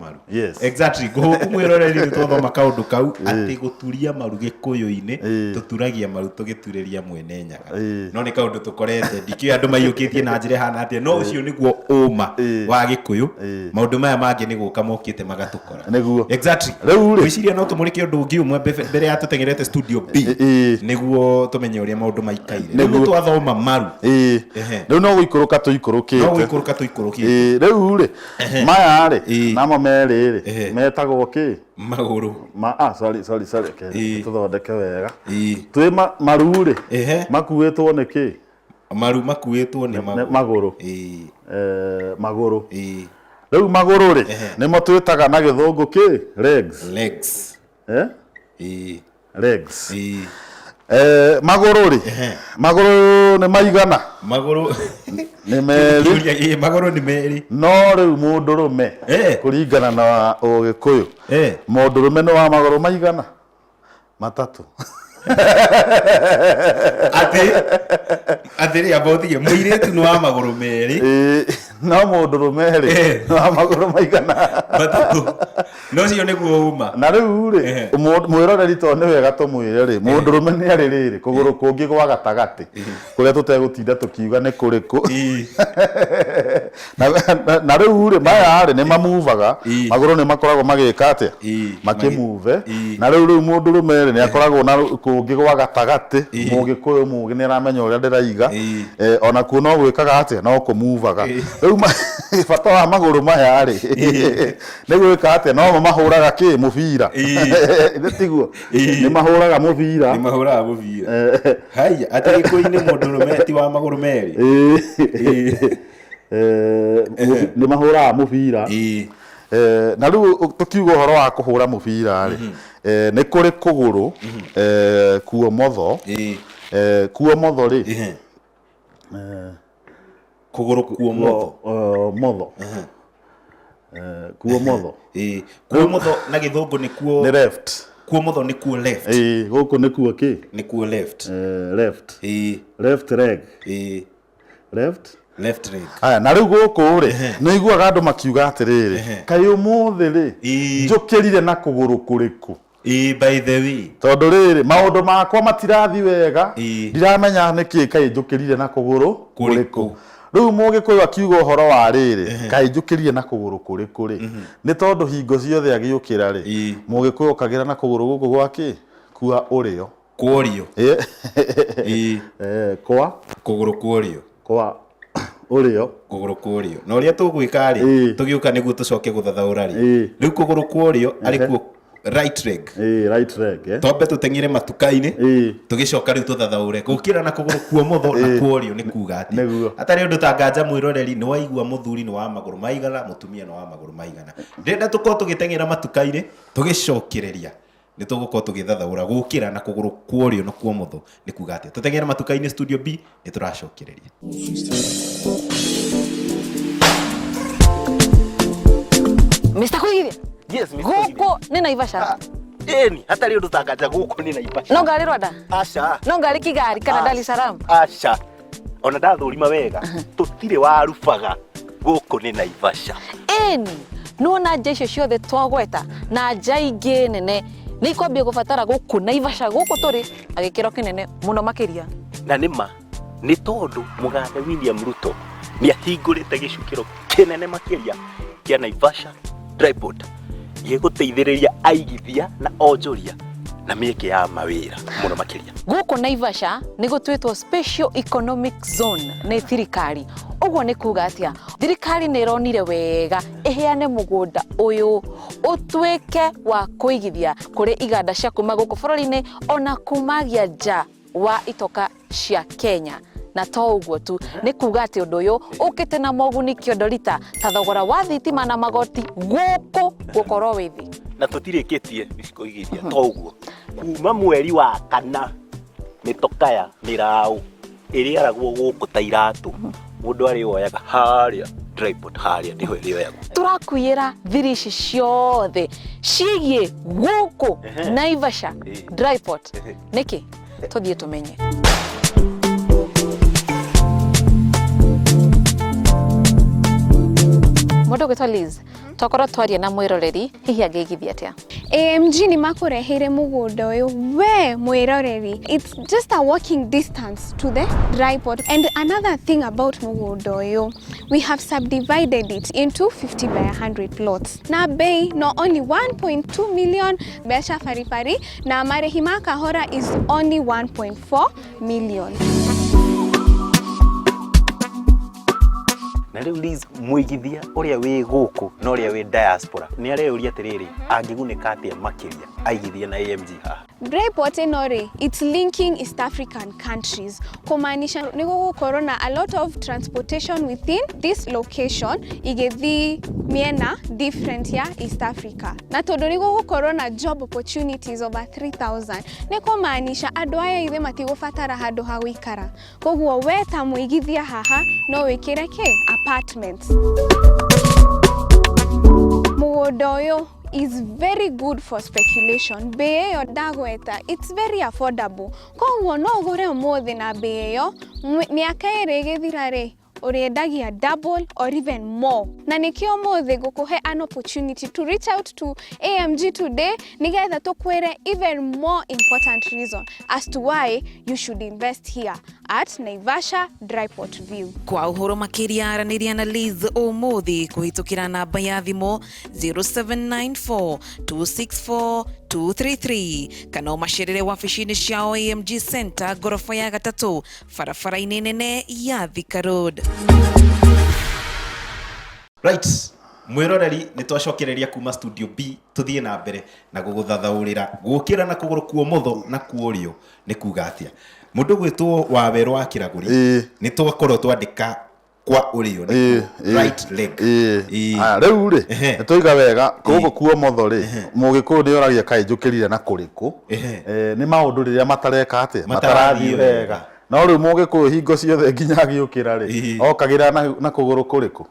maru exactly mwĩroreri nĩ twathoma kaũndũ kau atĩ gũturia maru gĩkũyũ-inĩ tũturagia maru tũgĩturĩria mwene nyaga no nĩ kaũndũ tũkorete ndikĩũĩ andũ maiyũkĩtie na njĩra hana atĩa no ũcio nĩguo ũma wa gĩkũyũ maũndũ maya mangĩ nĩ gũka mokĩte magatũkora nĩguo exactly rĩu gwĩciria no tũmũrĩke ũndũ ũngĩ ũmwe mbere ya tũtengerete studio B nĩguo tũmenye ũrĩa maũndũ maikaire nĩguo twathoma maru rĩu no gũikũrũka tũikũrũkĩte rĩu rĩ maya rĩ namo merĩ rĩ metagwo magũrũ sorry tũthondeke wega twĩ maru rĩ makuĩtwo nĩ maru makuĩtwo nĩ magũrũ rĩu magũrũ rĩ nĩmo twĩtaga na gĩthũngũ legs magũrũ rĩ magũrũ nĩ maigana magũrũ nĩ merĩ no rĩu mũndũrũme kũringana na ũgĩkũyũ mũndũrũme nĩ wa magũrũ maigana matatũ atĩ rĩ abothiĩ mũirĩtu nĩ wa magũrũ merĩ no mũndũ rũmerĩ wa magũrũ maigana matatũ no cio nĩguo uma na rĩu rĩ mwĩroreri to nĩ wega tũmwĩre rĩ mũndũ rũme nĩ arĩ rĩrĩ kũgũrũ kũngĩ gwa gatagatĩ kũrĩa tũtegũtinda tũkiuga nĩ kũrĩkũ na rĩu rĩ maya rĩ nĩ mamuvaga magũrũ nĩ makoragwo magĩka atĩa makĩmuve na rĩu mũndũ rũme rĩ nĩ akoragwo na kũngĩ gwa gatagatĩ mũgĩkũyũ mũgĩ nĩ aramenya ũrĩa ndĩraiga ona kuo no gwĩkaga atĩa no kũmuvaga rĩu bata wa magũrũ maya rĩ nĩ gwĩka atĩa no mahũraga kĩ mũbira tiguo nĩ mahũraga mũbira haya atagĩkũinĩ mũndũ rũme ti wa magũrũ merĩ nĩ mahũraga mũbira na rĩu tũkiuga ũhoro wa kũhũra mũbira rĩ nĩ kũrĩ kũgũrũ kuomotho kuomotho rĩ kũgũrũ kuomotho motho kuomotho kuomotho na gĩthũngũ nĩ kuo nĩ left kuomotho nĩ kuo left gũkũ nĩ kuo kĩ nĩ kuo left left leg left leg aya na rĩu gũkũ rĩ nĩ iguaga andũ makiuga atĩrĩrĩ kaĩ ũmũthĩ rĩ njũkĩrire na kũgũrũ kũrĩkũ by the way tondũ rĩrĩ maũndũ makwa matirathi wega ndiramenya nĩkĩ kaĩ njũkĩrire na kũgũrũ kũrĩkũ rĩu mũgĩkũyũ akiuga ũhoro wa rĩrĩ kaĩ njũkĩrire na kũgũrũ kũrĩkũ rĩ nĩ tondũ hingo ciothe agĩũkĩra rĩ mũgĩkũyũ ũkagĩra na kũgũrũ gũkũ gwakĩ kwa ũrĩo kũrĩo kwa kũgũrũ kũrĩo kwa ũrĩo kũgũrũ kũrĩo na ũrĩa tũgwĩka rĩ tũgĩũka nĩguo tũcoke gũthathaũra rĩ rĩu kũgũrũ kũrĩo arĩ kuo right leg tombe tũteng'ire matuka-inĩ tũgĩcoka rĩu tũthathaũre gũkĩra na kũgũrũ kuomotho na kuorio nĩ kuga atĩ atarĩ ũndũ ta nganja mwĩroreri nĩ waigua mũthuri nĩ wa magũrũ maigana mũtumia nĩ wa magũrũ maigana ndĩrenda tũkorwo tũgĩteng'era matuka-inĩ tũgĩcokereria nĩ tũgũkorwo tũgĩthathaũra gũkĩra na kũgũrũ kuorio na kuomotho nĩ kuga atĩ tũteng'ere matuka-inĩ studio B nĩ tũracokereria Mr. Kũhĩgia gũkũ nĩ Naivasha eni hatarĩ ũndũ ta nganja gũkũ nĩ Naivasha no ngari Rwanda aca no ngari Kigari kana Dar es Salaam aca ona ndathũrima wega tũtirĩ warubaga gũkũ nĩ Naivasha eni nona nja icio ciothe twagweta na nja ingĩ nene nĩ ikwambia gũbatara gũkũ Naivasha gũkũ tũrĩ agĩkĩro kĩnene mũno makĩria na nĩma nĩ tondũ mũgathe William Ruto nĩ ahingũrĩte gĩcukĩro kĩnene makĩria kĩa Naivasha Tripod gĩgũteithĩrĩria aigithia na onjoria na mĩeke ya mawĩra mũno makĩria gũkũ Naivasha nĩ gũtuĩtwo special economic zone nĩ thirikari ũguo nĩ kuga atĩa thirikari nĩ ĩronire wega ĩheane mũgũnda ũyũ ũtuĩke wa kũigithia kũrĩ iganda cia kuma gũkũ bũrũri-inĩ ona kumagia nja wa itoka cia Kenya na to ũguo tu nĩ kuga atĩ ũndũ ũyũ ũkĩte na moguni kĩondorita ta thogora wa thitima na magoti gũkũ gũkorwo wĩ thĩ na tũtirĩkĩtie kũigithia to ũguo kuma mweri wa kana mĩtokaya mĩraũ ĩrĩaragwo gũkũ ta iratũ mũndũ arĩ oyaga harĩa Tripod harĩa niho ĩrĩoyagwo tũrakuĩra thiri ici ciothe ciĩgiĩ gũkũ Naivasha Tripod nĩkĩ tũthiĩ tũmenye mũndũ gwĩtwo Liz twakorwo twaria na mwĩroreri hihi angĩigithia atĩa AMG nĩ makũreheire mũgũnda ũyũ we mwĩroreri it's just a walking distance to the Tripod and another thing about mũgũnda ũyũ we have subdivided it into 50 by 100 plots na bei no only 1.2 million mbeca baribari na marĩhi ma kahora is only 1.4 million na rĩu Liz mũigithia ũrĩa wĩ gũkũ na ũrĩa wĩ diaspora nĩ areyũria atĩrĩrĩ angĩgunĩka atĩa makĩria aigithia na AMG haha Tripod ĩno rĩ it's linking East African countries kũmaanisha nĩ gũgũkorwo na a lot of transportation within this location igĩthiĩ mĩena different ya East Africa na tondũ nĩ gũgũkorwo na job opportunities over 3,000 nĩ kũmaanisha andũ aya ithe matigũbatara handũ ha gũikara koguo we ta mũigithia haha no wĩkĩre kĩ apartments mũgũnda ũyũ is very good for speculation bei ĩyo ndagweta it's very affordable koguo no ũgũre ũmũthĩ na bei ĩyo mĩaka ĩrĩ ĩgĩthira rĩ ũrĩendagia double or even more. Na nĩkĩo mũthĩ ngũkũhe an opportunity to reach out to AMG today nĩgetha tũkwĩre even more important reason as to why you should invest here at Naivasha Dryport View. Kwa ũhoro makĩria aranĩria na Liz ũmũthĩ kũhĩtũkĩra namba ya thimũ 0794264233 kana ũmacerere wabici-inĩ ciao AMG Center ngorofa ya gatatũ barabara-inĩ nene ya Thika Road. Right, mwĩroreri nĩ twacokereria kuma studio B tuthie na mbere na gũgũthathaũrĩra gũkĩra na kũgũrũ kwa ũmotho na kwa ũrĩo nĩ kuga atĩa. Mũndũ gwĩtwo Wawerũ wa Kĩragũri nĩ twakorwo twandĩka kwa ũrĩo nĩ right leg. Rĩu rĩ nĩ tũiga wega gũkũ kwa ũmotho rĩ mũgĩkũyũ nĩ oragia kaĩ njũkĩrire na kũrĩkũ nĩ maũndũ rĩrĩa matareka atĩ matarathiĩ wega. No rĩu mũgĩkũyũ hingo ciothe nginya agĩũkĩra rĩ okagĩra na kũgũrũ kũrĩkũ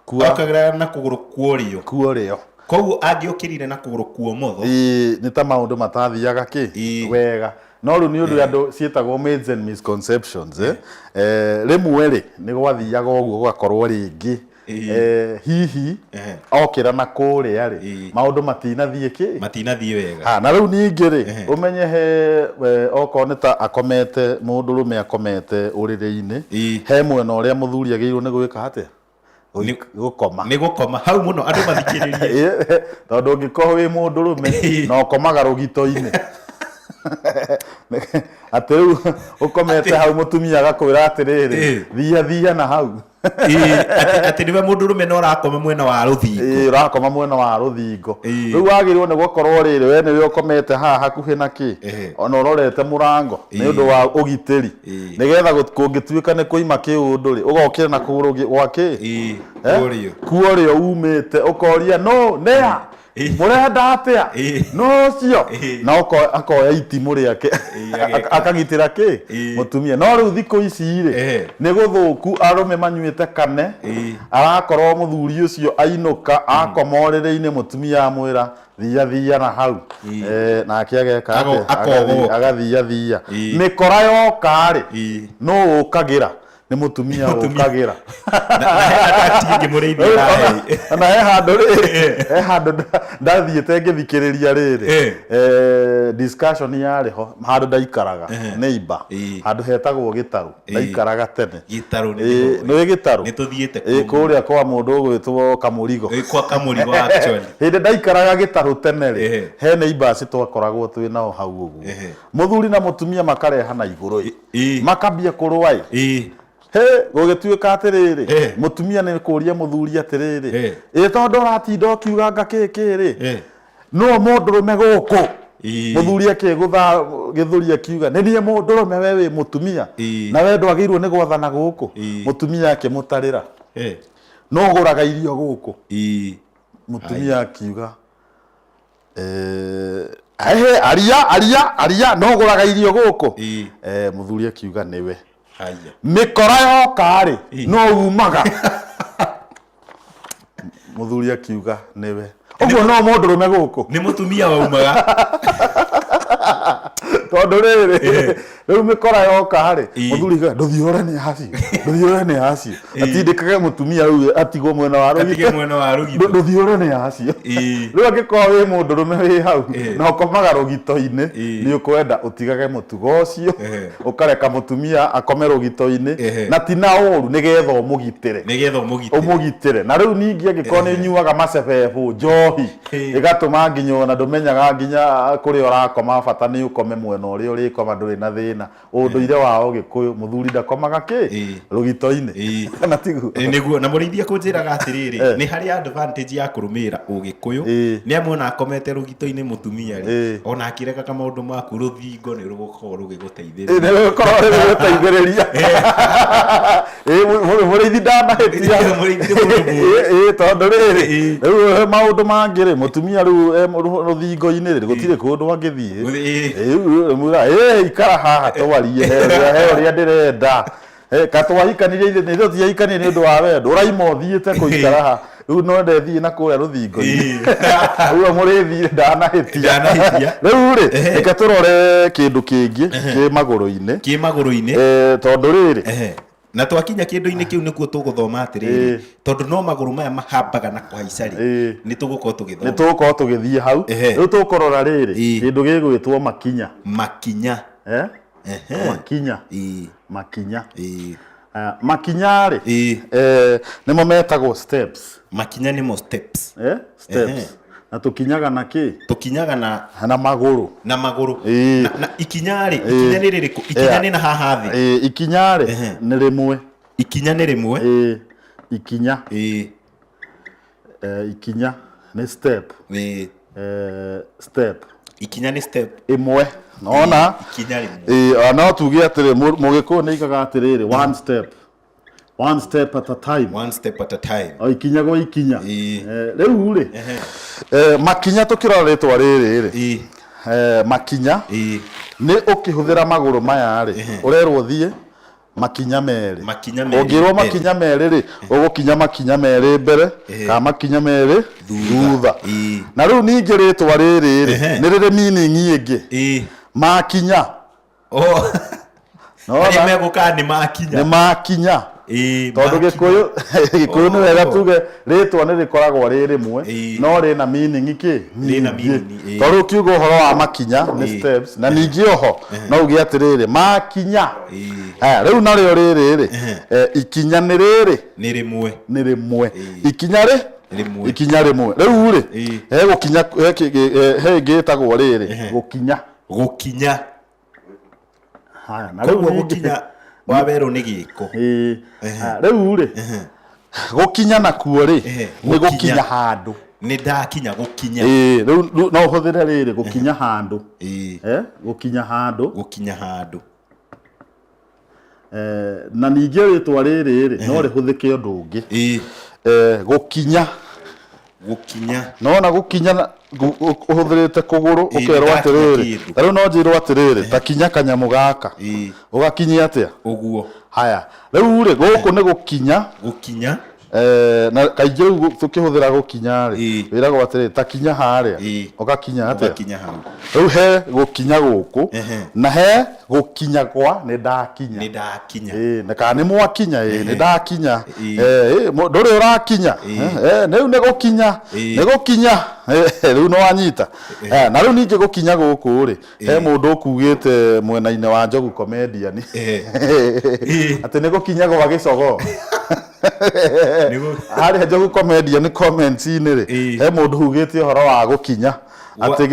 okagĩra na kũgũrũ kwa ũrĩo. Koguo angĩũkĩrire na kũgũrũ kwa ũmotho nĩ ta maũndũ matathiaga wega. No rĩu nĩ ũndũ andũ ciĩtagwo myths and misconceptions rĩmwe rĩ nĩ gwathiaga ũguo gũgakorwo rĩngĩ hihi okĩra na kũrĩa rĩ maũndũ matinathiĩ wega. Na rĩu ningĩ rĩ ũmenye okorwo nĩ ta akomete mũndũrũme akomete ũrĩrĩ-inĩ he mwena ũrĩa mũthuri agĩrĩirwo nĩ gwĩka atĩa nĩ gũkoma hau mũno andũ mathikĩrĩrie tondũ ũngĩkorwo wĩ mũndũrũme na ũkomaga rũgito-inĩ atĩ rĩu ũkomete hau mũtumia agakwĩra atĩrĩrĩ thia na hau atĩ nĩwe mũndũrũme na ũrakoma mwena wa rũthingo ũrakoma mwena wa rũthingo. Rĩu wagĩrĩirwo nĩ gũkorwo rĩrĩ we nĩwe ũkomete haha hakuhĩ na ona ũrorete mũrango nĩ ũndũ wa ũgitĩri nĩgetha kũngĩtuĩka nĩ kũima kĩũndũ rĩ ũgokĩra na kũgũrũ gwa kuorĩo umĩte ũkoria no nĩa mũrenda atĩa no ũcio na akoya itimũ rĩake akagitĩra mũtumia. No rĩu thikũ ici rĩ nĩ gũthũku arũme manyuĩte kane arakorwo mũthuri ũcio ainũka akoma ũrĩrĩ-inĩ mũtumia amwĩra thia na hau nake ageka agathiathia mĩkora yoka rĩ no ũkagĩra nĩ mũtumia ũkagĩra na he handũ ndathiĩte ngĩthikĩrĩria rĩrĩ discussion yarĩho handũ ndaikaraga neighbor handũ hetagwo Gĩtarũ ndaikaraga tene. Nĩ Gĩtarũ kũrĩa kwa mũndũ ũgwĩtwo Kamũrigo hĩndĩ ndaikaraga Gĩtarũ tene rĩ he neighbors twakoragwo twĩ nao hau ũguo mũthuri na mũtumia makarehana igũrũ makambia kũrũa gũgĩtuĩka atĩrĩrĩ mũtumia nĩ kũria mũthuri atĩrĩrĩ tondũ ũratinda ũkiuga ngakĩrĩ no mũndũrũme gũkũ mũthuri akĩgũtha gĩthũri akiuga nĩ niĩ mũndũrũme we wĩ mũtumia na we ndwagĩrĩirwo nĩ gwathana gũkũ. Mũtumia akĩmũtarĩra no ũgũraga irio gũkũ mũtumia akiuga aria no ũgũraga irio gũkũ mũthuri akiuga nĩwe mĩkora yoka rĩ no umaga mũthuri akiuga nĩwe ũguo no mũndũrũme gũkũ nĩ mũtumia waumaga tondũ rĩrĩ rĩu mĩkora yoka rĩ mũthuri akiuga ndũthiũre nĩ hacio atindĩkage mũtumia rĩu atigwo mwena wa rũgito ndũthiũre nĩ hacio. Rĩu angĩkorwo wĩ mũndũrũme wĩ hau na ũkomaga rũgito-inĩ nĩ ũkwenda ũtigage mũtugo ũcio ũkareka mũtumia akome rũgito-inĩ na ti na ũru nĩgetha ũmũgitĩre. Na rĩu ningĩ angĩkorwo nĩ nyuaga macebebũ njohi ĩgatũma nginya ona ndũmenyaga nginya kũrĩa ũrakoma bata nĩ ũkome mwena ũrĩa ũrĩkoma ndũrĩ na thĩna. Ũndũire wa Ũgĩkũyũ mũthuri ndakomaga rũgito-inĩ kana tiguo nĩguo. Na mũrĩithia kũnjĩraga atĩrĩrĩ nĩ harĩ advantage ya kũrũmĩrĩra Ũgĩkũyũ nĩ amu ona akomete rũgito-inĩ mũtumia rĩ ona akĩreka maũndũ maku rũthingo nĩ rũgũkorwo rũgĩgũteithĩrĩria mũrĩithi ndanahĩtia tondũ rĩrĩ rĩu maũndũ mangĩ rĩ mũtumia rĩu rũthingo-inĩ rĩ gũtirĩ kũndũ angĩthiĩ ikara haha twarie he ũrĩa ndĩrenda katwahikanirie nĩ tũtiahikanie nĩ ũndũ wa wendo ũraima ũthiĩte kũikara haha rĩu no ndethiĩ na kũrĩa rũthingo-inĩ ũguo mũrĩthire ndanahĩtia. Rĩu rĩ reke tũrore kĩndũ kĩngĩ kĩ magũrũ-inĩ tondũ rĩrĩ na twakinya kindu-ini kiu nikuo tuguthoma atiriri tondu no maguru maya mahambaga na kuhaica ri ni tugukorwo tugithie hau riu tukorora riri kindu gigwitwo makinya makinya ri nimo metagwo steps makinya nimo steps na tukinyaga na ki tukinyaga na maguru na ikinya ri ikinya ni ririku ikinya ni na haha thi ikinya ri ni rimwe ikinya ni step step ikinya ni step imwe nona ikinya rimwe no tuge atiri mugiko ni ikaga atiriri one step at a time ikinya go ikinya riu ri makinya tukirora ritwa riri makinya ni ukihuthira maguru maya ri urerwo thie makinya meri ongirwo makinya meri ri ugukinya makinya meri mbere ka makinya meri thutha na riu ningi ritwa riri ri ni riri meaning ingi makinya no meguka ni makinya tondu gikuyu ni wega tuge ritwa ni rikoragwo ri rimwe no ri na meaning tondu kiugo horo wa makinya ni steps na ningi oho no ugi atiriri makinya riu na rio riri ikinya ni riri ni rimwe ikinya rimwe riu ri gukinya gitagwo riri gukinya haya na riu gukinya wabero ni giko riu ri gukinya nakuo ri ni gukinya handu ni ndakinya gukinya riu no uhuthire riri gukinya handu gukinya handu na ningi ritwa riri no rihuthike undu ungi gukinya nona gukinya uhuthirite kuguru ukerwa atiriri riu no njirwo atiriri ta kinya kanyamu gaka ugakinyia atia uguo haya riu ri guku ni gukinya na kaingĩ rĩu tũkĩhũthĩra gũkinya rĩ wĩragwo atĩrĩ ta kinya harĩa ũgakinya atĩa rĩu he gũkinya gũkũ na he gũkinya kwa nĩ ndakinya na kana nĩ mwakinya nĩ ndakinya ndũrĩ ũrakinya rĩu nĩ gũkinya rĩu no wanyita na rĩu ningĩ gũkinya gũkũ rĩ he mũndũ ũkugĩte mwena-inĩ wa Njogu comedian atĩ nĩ gũkinya gwa gĩcogo harĩa Njogu comedian comments-inĩ rĩ he mũndũ hugĩte ũhoro wa gũkinya atĩ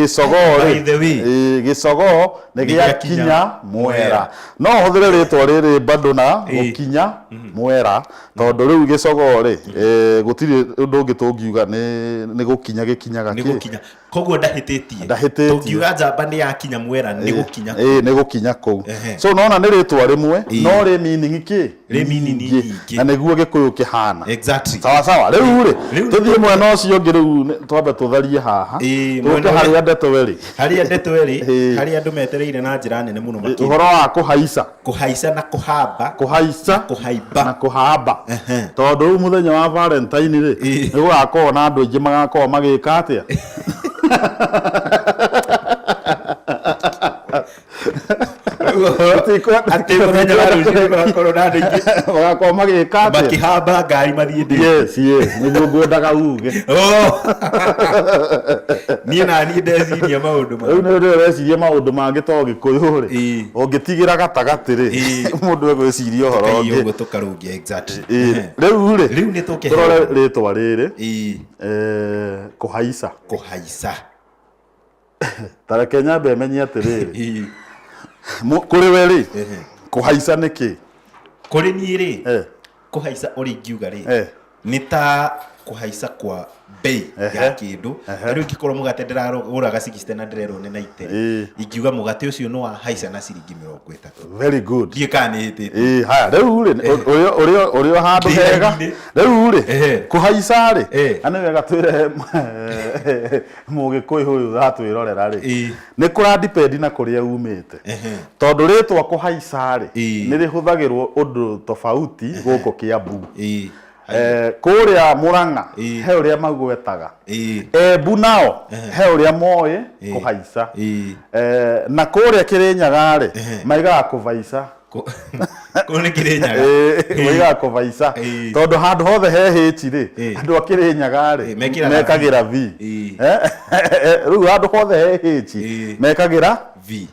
gĩcogo nĩ gĩakinya mwera no hũthĩre rĩtwa rĩrĩ bado na gũkinya mwera tondũ rĩu gĩcogo rĩ gũtirĩ ũndũ ũngĩ tũngiuga nĩ gũkinya gĩkinyaga koguo ndahĩtĩtie tũngiuga njamba nĩ yakinya mwera nĩ gũkinya nĩ gũkinya kũu so nona nĩ rĩtwa rĩmwe no rĩ meaning nyingĩ na nĩguo gĩkũyũ kĩhana sawa rĩu rĩ tũthiĩ mwena ũcio ũngĩ rĩu twambe tũtharie haha tũke harĩa ndeto ĩrĩ harĩa andũ metereire na njĩra nene mũno makĩria ũhoro wa kũhaica na kũhamba na kũhamba tondũ rĩu mũthenya wa Valentine rĩ nĩ gũgakorwo na andũ aingĩ magakorwo magĩka atĩa magakorwo magĩka atĩa makĩhamba ngari mathiĩ nĩguo ngwendaga uge niĩ naniĩ ndeciria maũndũ rĩu nĩ ndĩreciria maũndũ mangĩ to gĩkũyũ rĩ ũngĩtigĩra gatagatĩ rĩ mũndũ egwĩciria ũhoro ũngĩ tũkarũngia rĩu rĩ tũrore rĩtwa rĩrĩ kũhaica tareke nyambe menye atĩrĩrĩ kũrĩ we rĩ kũhaica nĩ kĩ kũrĩ niĩ rĩ kũhaica ũrĩ ingiuga rĩ nĩ ta kũhaica kwa bei ya kĩndũ rĩu ingĩkorwo mũgate ndĩragũraga 60 na ndĩrerwo nĩ 90 ingiuga mũgate ũcio no wahaica na ciringi 30 very good ndiĩ kana nĩ hĩtĩte haya rĩu rĩ ũrĩ handũ hega rĩu rĩ kũhaica rĩ anĩ wega twĩre mũgĩkũyũ ũyũ ratwĩrorera rĩ nĩ kũra depend na kũrĩa umĩte tondũ rĩtwa kũhaica rĩ nĩ rĩhũthagĩrwo ũndũ tofauti gũkũ Kiambu kũrĩa Mũrang'a he ũrĩa magwetaga Embu nao he ũrĩa moĩ kũhaica na kũrĩa Kĩrĩnyaga rĩ maigaga kũvaica Kũ nĩ Kĩrĩnyaga. Moigaga kũhaica. Tondũ handũ hothe he H rĩ, andũ a Kĩrĩnyaga rĩ mekagĩra V. Rĩu handũ hothe he H mekagĩra V.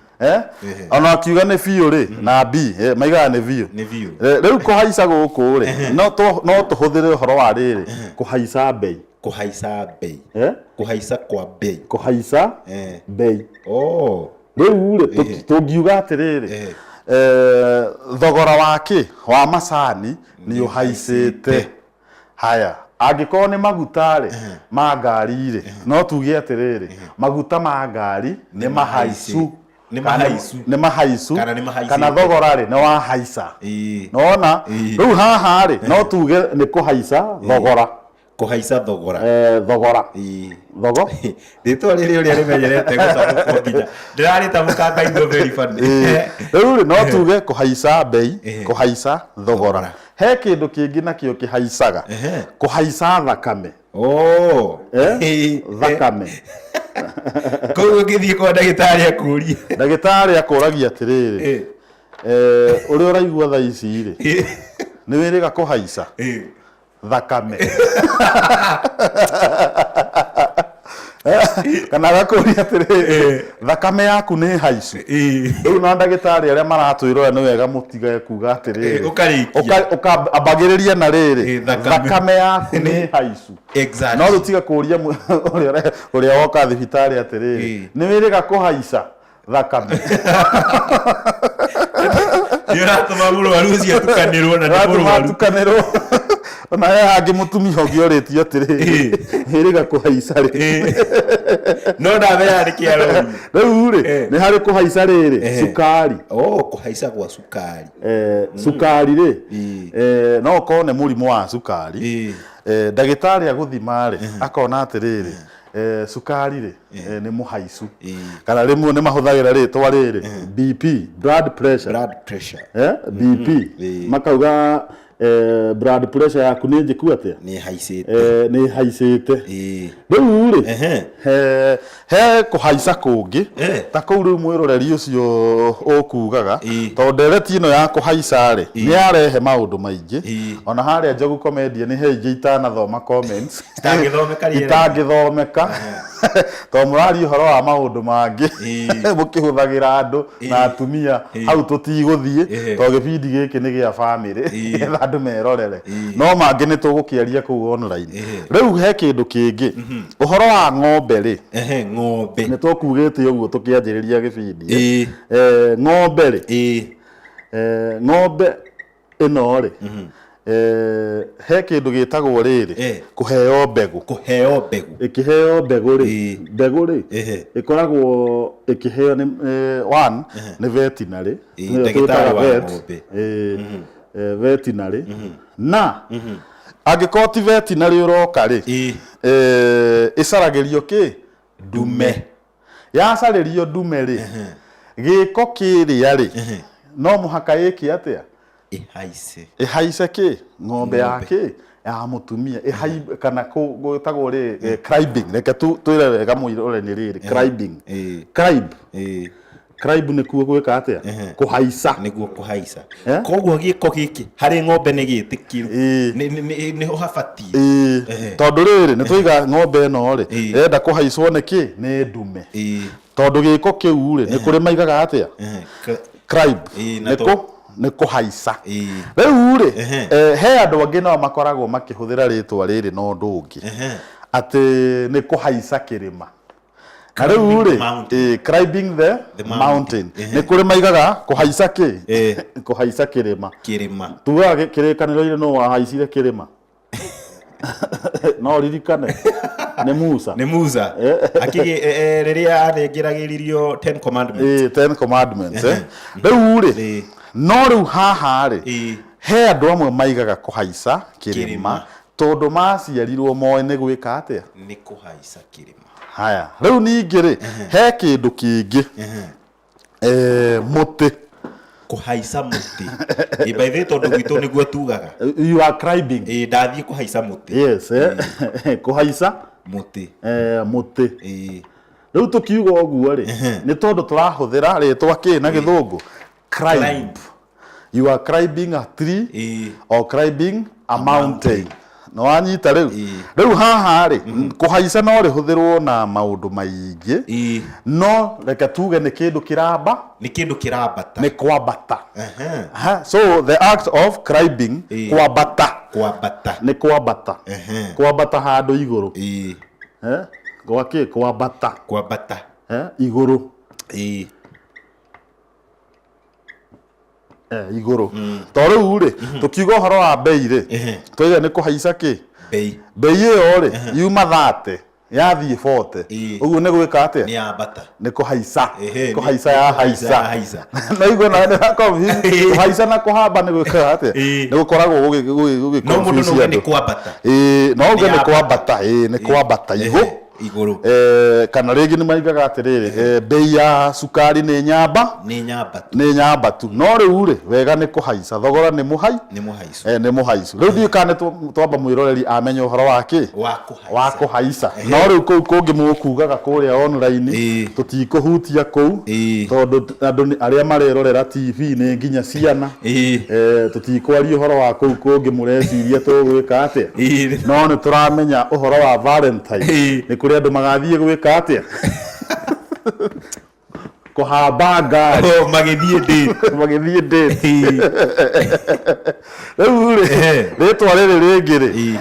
Ona akiuga nĩ biũ rĩ na B maigaga nĩ biũ. Rĩu kũhaica gũkũ rĩ no tũhũthĩre ũhoro wa rĩrĩ kũhaica bei. Kũhaica bei. Kũhaica kwa bei. Kũhaica bei. Rĩu rĩ tũngiuga atĩrĩrĩ thogora wake wa macani nĩ ũhaicĩte. Haya angĩkorwo nĩ maguta rĩ ma ngari rĩ no tuge atĩrĩrĩ maguta ma ngari nĩ mahaicu. Nĩ mahaicu kana thogora rĩ nĩ wahaica. Nona rĩu haha rĩ no tuge nĩ kũhaica thogora. Kũhaica thogora. Thogora. Thogo. Rĩtwa rĩrĩ ũrĩa rĩmenyerete gũtamũkwo nginya ndĩrarĩtamũka ngaigua very funny. Rĩu rĩ no tuge kũhaica bei kũhaica thogora. He kĩndũ kĩngĩ nakĩo kĩhaicaga kũhaica thakame. Thakame. Koguo ngĩthiĩ kwa ndagĩtarĩ akũrie. Ndagĩtarĩ akũragia atĩrĩrĩ ũrĩa ũraigua thaa ici rĩ nĩ wĩrĩga kũhaica thakame. Kana agakũria atĩrĩrĩ thakame yaku nĩ haicu. Rĩu na ndagĩtarĩ arĩa maratwĩrora nĩ wega mũtige kuga atĩrĩrĩ ũkambagĩrĩria na rĩrĩ thakame yaku nĩ haicu. No rũtiga kũria ũrĩa woka thibitarĩ atĩrĩrĩ nĩ wĩrĩga kũhaica thakame. Nĩũratũma mũrwaru ũcio atukanĩrwo na nĩ mũrwaru. Ona he hangĩ mũtumia ũngĩ orĩtio atĩrĩrĩ wĩrĩga kũhaica rĩ no ndabe yarĩ kĩaro. Rĩu rĩ nĩ harĩ kũhaica rĩrĩ cukari. Kũhaica gwa cukari. Cukari rĩ no ũkorwo nĩ mũrimũ wa cukari. Ndagĩtarĩ agũthima rĩ akona atĩrĩrĩ cukari rĩ nĩ mũhaicu kana rĩmwe nĩ mahũthagĩra rĩtwa rĩrĩ BP blood pressure. BP makauga blood pressure yaku nĩ njĩku atĩa nĩ haicĩte. Rĩu rĩ he kũhaica kũngĩ ta kũu rĩu mwĩroreri ũcio ũkugaga tondũ ndereti ĩno ya kũhaica rĩ nĩ yarehe maũndũ maingĩ. Ona harĩa Njogu Comedian nĩ he ingĩ itanathoma comments itangĩthomeka tondũ mũraria ũhoro wa maũndũ mangĩ mũkĩhũthagĩra andũ na atumia hau tũtigũthiĩ tondũ gĩbindi gĩkĩ nĩ gĩa bamĩrĩ andũ merorere no mangĩ nĩ tũgũkĩaria kũu online. Rĩu he kĩndũ kĩngĩ ũhoro wa ng'ombe rĩ nĩ tũkugĩte ũguo tũkĩanjĩrĩria gĩbindi. Ng'ombe rĩ ng'ombe ĩno rĩ he kĩndũ gĩtagwo rĩrĩ kũheo mbegũ. Ĩkĩheo mbegũ rĩ mbegũ rĩ ĩkoragwo ĩkĩheo nĩ veterinary veterinary na angĩkorwo ti veterinary ũroka rĩ ĩcaragĩrio kĩ ndume. Yacarĩrio ndume rĩ gĩko kĩrĩa rĩ no mũhaka ĩkĩ atĩa ĩhaice kĩ ng'ombe yake ya mũtumia kana gwĩtagwo rĩ cribing. Reke twĩre wega mũiroreri rĩrĩ cribing. Cribe nĩkuo gwĩka atĩa kũhaica nĩguo kũhaica. Koguo gĩko gĩkĩ harĩ ng'ombe nĩ gĩtĩkĩru nĩho habatiĩ. Tondũ rĩrĩ nĩ tũiga ng'ombe ĩno rĩ enda kũhaicwo nĩkĩ nĩ ndume. Tondũ gĩko kĩu rĩ nĩ kũrĩ maigaga atĩa cribe nĩ kũhaica. Rĩu rĩ he andũ angĩ nao makoragwo makĩhũthĩra rĩtwa rĩrĩ na ũndũ ũngĩ atĩ nĩ kũhaica kĩrĩma. Na rĩu rĩ climbing the mountain nĩ kũrĩ maigaga kũhaica kĩ kũhaica kĩrĩma. Tugaga kĩrĩkanĩro-inĩ no wahaicire kĩrĩma no ririkane nĩ Musa rĩrĩa athengĩragĩririo 10 commandments. 10 commandments. Rĩu rĩ no rĩu haha rĩ he andũ amwe maigaga kũhaica kĩrĩma tondũ maciarirwo moĩ nĩ gwĩka atĩa nĩ kũhaica kĩrĩma. Haya rĩu ningĩ rĩ he kĩndũ kĩngĩ mũtĩ kũhaica mũtĩ. By the way tondũ gwitũ nĩguo tugaga you are climbing. Ndathiĩ kũhaica mũtĩ. Yes kũhaica mũtĩ. Mũtĩ. Rĩu tũkiuga ũguo rĩ nĩ tondũ tũrahũthĩra rĩtwa kĩ na gĩthũngũ climb. you are climbing a tree or climbing a mountain. No wanyita riu haha ri kuhaica no rihuthirwo na maundu maingi no reke tuge ni kindu kiramba ni kwambata so the act of climbing kwambata ni kwambata handu iguru gwaki kwambata iguru iguru to riu ri tukiuga horo wa bei ri twiga ni kuhaica ki bei iyo ri yuma 30 yathie 40 uguo ni gwika atia ni kuhaica ya haica na igwe na kuhaica na kuhamba ni gwika atia ni gukoragwo gugi confuse ni kwambata no uge ni kwambata ni kwambata iguru kana rigi ni maigaga atiriri bei ya sukari ni nyamba tu no riu ri wega ni kuhaica thogora ni muhaicu riu ndi kana twamba mwiroreri amenya uhoro wake wa kuhaica no riu kuu kungi mukugaga kuria online tutikuhutia kuu tondu andu aria marerorera TV ni nginya ciana tutikwaria uhoro wa kuu kungi mureciria tugwika atia no ni turamenya uhoro wa Valentine kuri andu magathie gwika atia kuhamba ngari magithie date riu ritwa riri ringi ri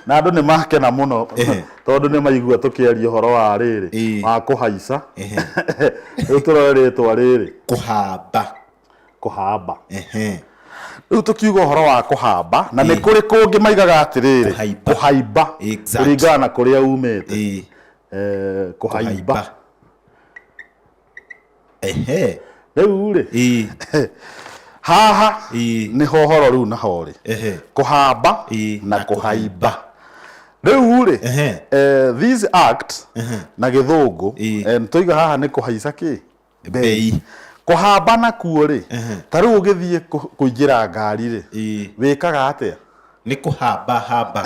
na andu ni makena muno tondu ni maigua tukiaria uhoro wa riri wa kuhaica riu turore ritwa riri kuhamba riu tukiuga uhoro wa kuhamba na ni kuri kungi maigaga atiriri kuhaimba kuringana na kuria umite kuhaimba riu ri haha ni hohoro riu na hori kuhamba na kuhaimba riu ri these acts na githungu ntoiga haha ni kuhaica ki bei kuhamba na kuo ri tariu ugithie kuingira ngari ri wikaga atia ni kuhamba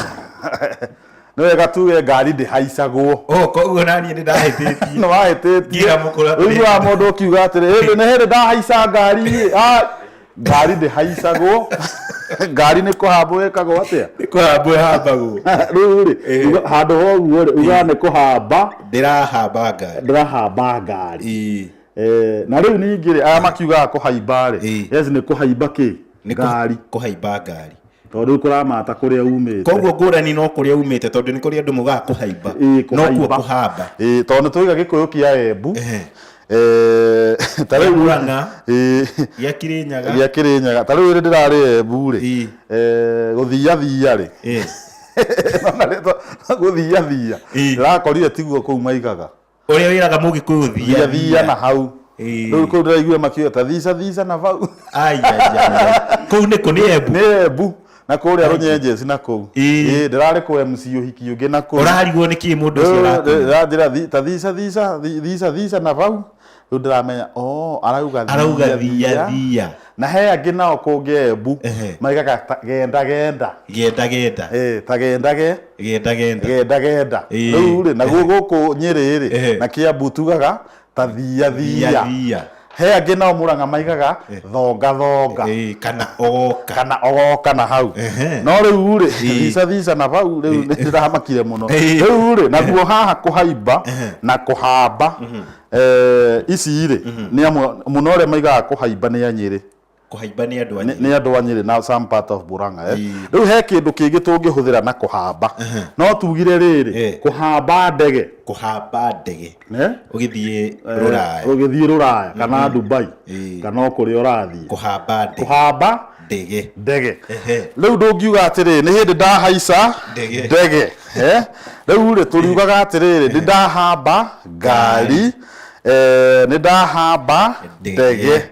no wega tuge ngari ndi haicagwo koguo nani ni ndahititie no wahititie gira mukura riu wa mundu kiuga atiri ni hindi ndahaica ngari ngari ndi haicagwo ngari ni kuhamba wekagwo atia ni kuhamba hambagwo riu ri handu hoguo ri uga ni kuhamba ndirahamba ngari na riu ningi ri aya makiuga kuhaimba ri yes ni kuhaimba ki ngari kuhaimba ngari tondu kuramata kuria umite koguo ngurani no kuria umite tondu ni kuria andu mugaga kuhaimba no kuo kuhamba tondu tuiga gikuyu kia Embu tariu Murang'a ya Kirinyaga tariu ri ndirari Embu ri guthia ri guthia rakorire tiguo kuu maigaga uria wiraga mugikuyu thia na hau riu kuu ndiraigua makiuga ta thica na vau kuu ni Embu na kuria runyenjeci na kuu ndirari ku MC uhiki ungi na kuu urarigwo ni ki mundu ucio ndira ta thica na vau riu ndiramenya arauga thia na he angi nao kungi Embu maigaga genda ta genda riu ri naguo guku Nyeri ri na Kiambu tugaga ta thia he angi nao Murang'a maigaga thonga kana ogoka na hau no riu ri thica na vau riu ndiramakire muno riu ri naguo haha kuhaimba na kuhamba ici ri ni muno ri maigaga kuhaimba ni Nyeri kuhaimba ni andu a Nyeri na some part of Murang'a riu he kindu kingi tungihuthira na kuhamba no tugire riri kuhamba ndege ugithie ruraya kana Dubai kana kuria urathie kuhamba ndege riu ndungiuga atiriri ni hindi ndahaica ndege riu ri turiugaga atiriri ni ndahamba ngari ni ndahamba ndege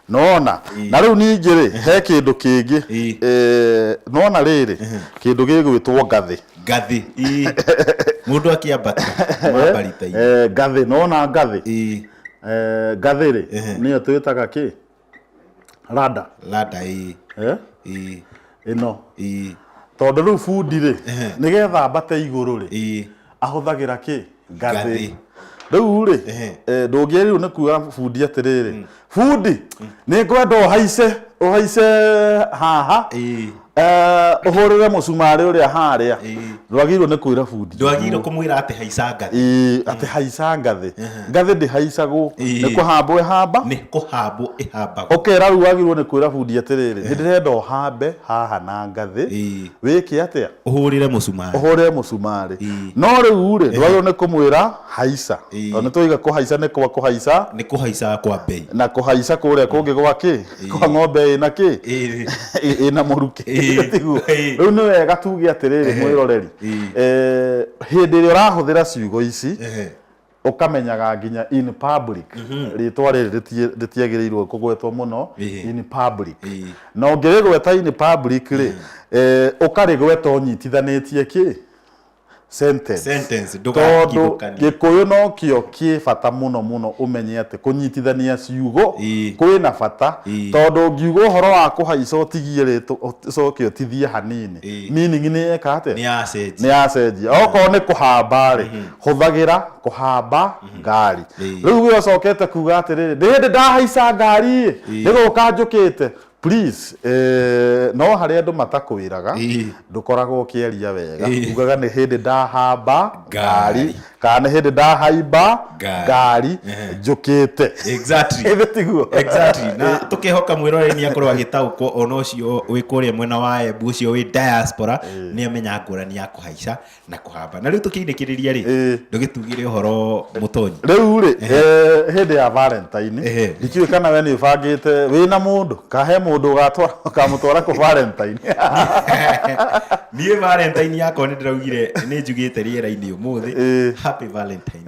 nona na riu ningi ri he kindu kingi nona riri kindu gigwitwo ngathi mundu akiambata mabaritai ngathi nona ngathi ri niyo twitaga ki rada ino tondu riu bundi ri nigetha mbate iguru ri ahuthagira ki ngathi riu ri ndungiria riu ni kuga bundi atiriri bundi ni ngwenda uhaice ũhaice haha ũhũrĩre mũcumarĩ ũrĩa harĩa ndwagĩrĩirwo nĩ kwĩra bundi ndwagĩrĩirwo kũmwĩra atĩ haica ngathĩ atĩ haica ngathĩ ngathĩ ndĩhaicagwo nĩ kũhambwo ĩhamba nĩ kũhambwo ĩhambagwo ũkera rĩu wagĩrĩirwo nĩ kwĩra bundi atĩrĩrĩ nĩ ndĩrenda ũhambe haha na ngathĩ wĩke atĩa ũhũrĩre mũcumarĩ no rĩu rĩ ndwagĩrĩirwo nĩ kũmwĩra haica tondũ nĩ tũiga kũhaica nĩ kwa kũhaica nĩ kũhaica kwa mbei na kũhaica kũrĩa kũngĩ gwa kĩ kwa ng'ombe ĩna kĩ ĩna mũrukĩ rĩu nĩ wega tuge atĩrĩrĩ mwĩroreri hĩndĩ ĩrĩa ũrahũthĩra ciugo ici ũkamenyaga nginya in public rĩtwa rĩrĩ rĩtiagĩrĩirwo kũgwetwo mũno in public na ũngĩrĩgweta in public rĩ ũkarĩgweta ũnyitithanĩtie kĩ sentence tondũ gĩkũyũ no kĩo kĩ bata mũno ũmenye atĩ kũnyitithania ciugo kwĩna bata tondũ ũngiuga ũhoro wa kũhaica ũtigie ũcoke ũtithie hanini meaning nĩ eka atĩa nĩ yacenjia okorwo nĩ kũhamba rĩ hũthagĩra kũhamba ngari rĩu we ũcokete kuga atĩrĩrĩ ndĩ ndahaica ngari ndĩgũka njũkĩte please no harĩ andũ matakwĩraga ndũkoragwo ũkĩaria wega ugaga nĩ hĩndĩ ndahamba ngari kana nĩ hĩndĩ ndahaimba ngari njũkĩte exactly na tũkĩhoka mwĩroreri nĩ akorwo agĩtaũkwo ona ũcio wĩ kũrĩa mwena wa Embu ũcio wĩ diaspora nĩ amenya ngũrani ya kũhaica na kũhamba na rĩu tũkĩinĩkĩrĩria rĩ ndũgĩtugire ũhoro mũtonyi rĩu rĩ hĩndĩ ya Valentine ndikiũĩ kana we nĩ ũbangĩte wĩna mũndũ kahe mũndũ ũkamũtwara kũ Valentine niĩ Valentine yakwa nĩ ndĩraugire nĩ njugĩte rĩera-inĩ ũmũthĩ happy Valentine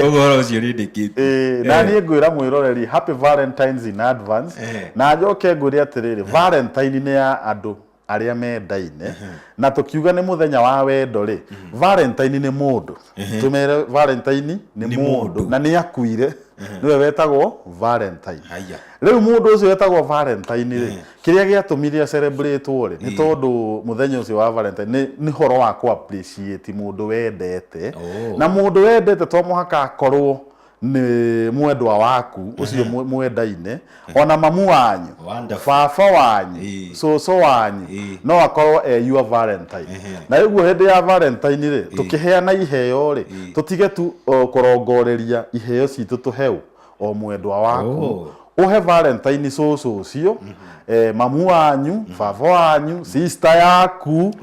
ũhoro ũcio nĩ ndĩkĩte na niĩ ngwĩra mwĩroreri happy Valentines in advance na njoke ngwĩre atĩrĩrĩ Valentine nĩ ya andũ arĩa mendaine na tukiuga nĩ mũthenya wa wendo rĩ Valentine nĩ mũndũ tumere Valentine nĩ mũndũ na nĩ akuire niwe wetagwo Valentine rĩu mũndũ ũcio wetagwo Valentine rĩ kĩrĩa gĩatũmire celebrate rĩ nĩ tondũ mũthenya ũcio wa Valentine nĩ horo wa ku appreciate mũndũ wendete na mũndũ wendete to mũhaka akorwo nĩ mwendwa waku ucio mwendaine ona mamu wanyu baba wanyu coco wanyu no akorwo your Valentine na ũguo hĩndĩ ya Valentine rĩ tũkĩheana iheo rĩ tũtige tu kũrongoreria iheo citũ tũheo o mwendwa waku uhe Valentine coco ucio mamu wanyu baba wanyu sister yaku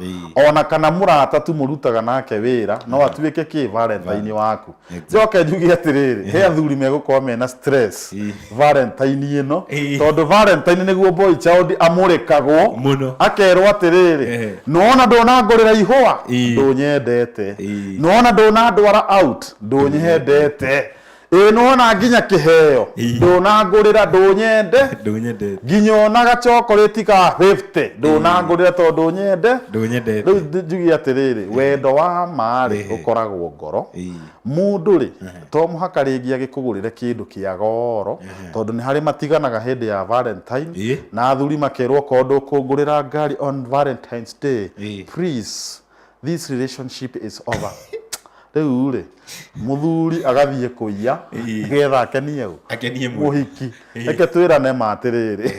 ona kana mũrata tu mũrutaga nake wĩra no atuĩke kĩ Valentine waku njoke njuge atĩrĩrĩ he athuri megũkorwo mena stress Valentine ĩno tondũ Valentine nĩguo boy child amũrĩkagwo akerwo atĩrĩrĩ nona ndũnangũrĩra ihũa ndũnyendete nona ndũnandwara out ndũnyendete nona nginya kĩheo ndũnangũrĩra ndũnyende nginya ona gachokoleti ka 50 ndũnangũrĩra tondũ ndũnyende rĩu njuge atĩrĩrĩ wendo wa marĩ ũkoragwo ngoro mũndũ rĩ to mũhaka rĩngĩ agĩkũgũrĩre kĩndũ kĩa goro tondũ nĩ harĩ matiganaga hĩndĩ ya Valentine na athuri makerwo ko ndũkũngũrĩra ngari on Valentine's Day please this relationship is over rĩu rĩ mũthuri agathiĩ kũiya getha akenie mũhiki reke twĩrane ma atĩrĩrĩ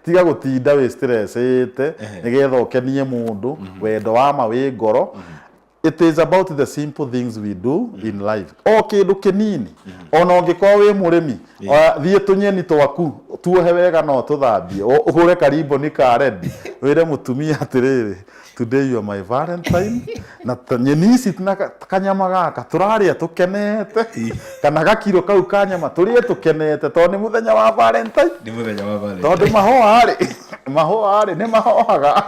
tiga gũtinda wĩ stressĩte nĩgetha ũkenie mũndũ wendo wa ma wĩ ngoro it is about the simple things we do in life o kĩndũ kĩnini ona ũngĩkorwo wĩ mũrĩmi thiĩ tũnyeni twaku tuohe wega no tũthambie ũhũre kariboni ka red wĩre mũtumia atĩrĩrĩ today you are my Valentine na nyeni ici na kanyama gaka tũrarĩa tũkenete kana gakiro kau kanyama tũrĩe tũkenete tondũ nĩ mũthenya wa Valentine tondũ mahũa rĩ nĩ mahohaga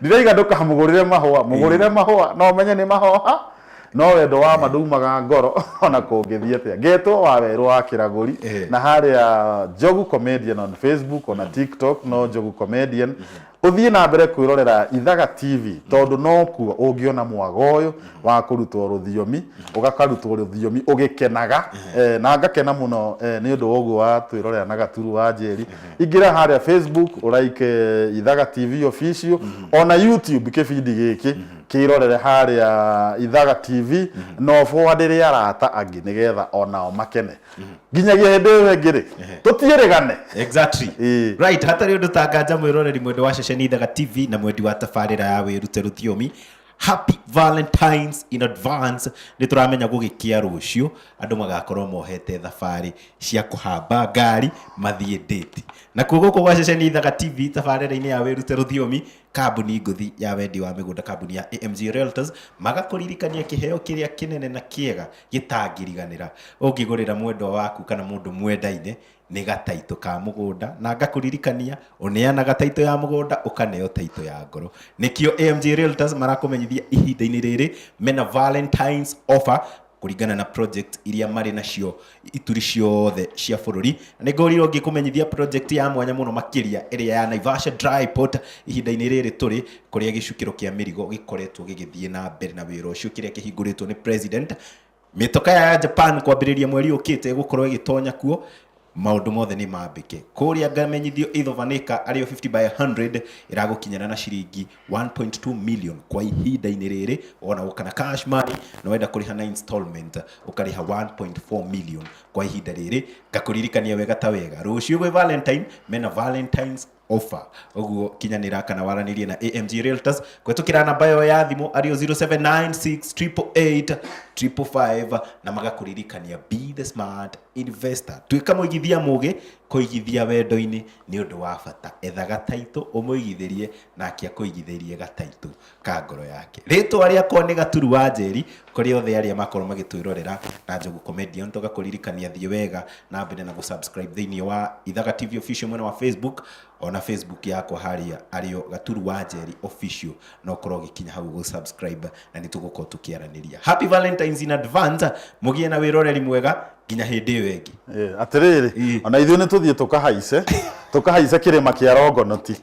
ndiraiga ndũkamũgũrĩre mahũa mũgũrĩre mahũa no menye nĩ mahoha no wendo wa madumaga ngoro ona kũngĩthiĩ atĩa ngetwo wa werũ wa kĩragũri na harĩa Njogu Comedian on Facebook ona TikTok no Njogu Comedian uthie na mbere kwirorera Ithaga TV tondu no kuo ungiona mwago uyu wa kurutwo rũthiomi ugakarutwo rũthiomi ugikenaga na ngakena muno ni undu woguo wa twirorera na gaturu wa njeri ingira haria Facebook uraike Ithaga TV official ona YouTube kibindi giki kirorere haria Ithaga TV no forwardire arata angi nigetha onao makene nginyagia hindi iyo ngiri tutierigane exactly right hatari undu tanganja mwiroreri mwende wa ceceni Ithaga TV na mwendi wa tabarĩra ya Wĩrute Rũthiomi. Happy Valentines in advance. Nĩ tũramenya gũgĩkia rũciũ andũ magakorwo mohete thabarĩ cia kũhamba ngari mathiĩ date. Na kuo gũkũ gwa ceceni Ithaga TV tabarĩra-inĩ ya Wĩrute Rũthiomi kambuni ngũthi ya wendi wa mĩgũnda kambuni ya AMG Realtors magakũririkania kĩheo kĩrĩa kĩnene na kĩega gĩtangĩriganĩra ũngĩgũrĩra mwendwa waku kana mũndũ mwendaine nĩ gataitũ ka mũgũnda na ngakũririkania ũneanaga taitũ ya mũgũnda ũkaneo taitũ ya ngoro. Nĩkĩo AMG Realtors marakũmenyithia ihinda-inĩ rĩrĩ mena Valentines offer kuringana na project iria mari nacio ituri ciothe cia bũrũri. Nĩ ngorirwo ngĩkũmenyithia project ya mwanya mũno makĩria ĩrĩa ya Naivasha Dry Port ihinda-inĩ rĩrĩ tũrĩ kũrĩa gĩcukĩro kĩa mĩrigo gĩkoretwo gĩgĩthiĩ na mbere na wĩra ũcio kĩrĩa kĩhingũrĩtwo nĩ president. Mĩtoka ya Japan kwambĩrĩria mweri ũkĩte gũkorwo ĩgĩtonya kuo maundu mothe ni mambike kuria ngamenyithio ithovanika ario 50 by 100 iragukinyana na shiringi 1.2 million kwa ihinda-inĩ rĩrĩ ona ukana cash money no wenda kuriha na installment ukariha 1.4 million kwa ihinda rĩrĩ ngakuririkania wega ta wega rũciũ gwĩ Valentine mena Valentines offer uguo kinyanira kana waranirie na AMG Realtors kwetukira namba yo ya thimu ario 0796888555 na magakuririkania be the smart investor twika muigithia muge kuigithia wendo-ini ni undu wa bata ethaga taitũ umuigithirie nake akuigithirie gataitũ ka ngoro yake ritwa riakwa ni gaturu wa njeri kuri othe aria makorwo magitwirorera na Njogu comedian tugakuririkania thie wega na mbere na gusubscribe thiini wa Ithaga TV official mwena wa Facebook ona Facebook yako haria ario gaturu wa njeri official no korwo gikinya hau gusubscribe na nitugukorwo tukiaraniria happy Valentines in advance mugie na wiroreri mwega nginya hindi wengi atiriri ona ithuĩ nĩ tũthiĩ tũkahaice kĩrĩma kĩa Rongonoti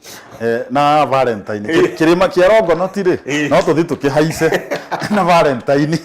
na Valentine kĩrĩma kĩa Rongonoti rĩ no tũthiĩ tũkĩhaice na Valentine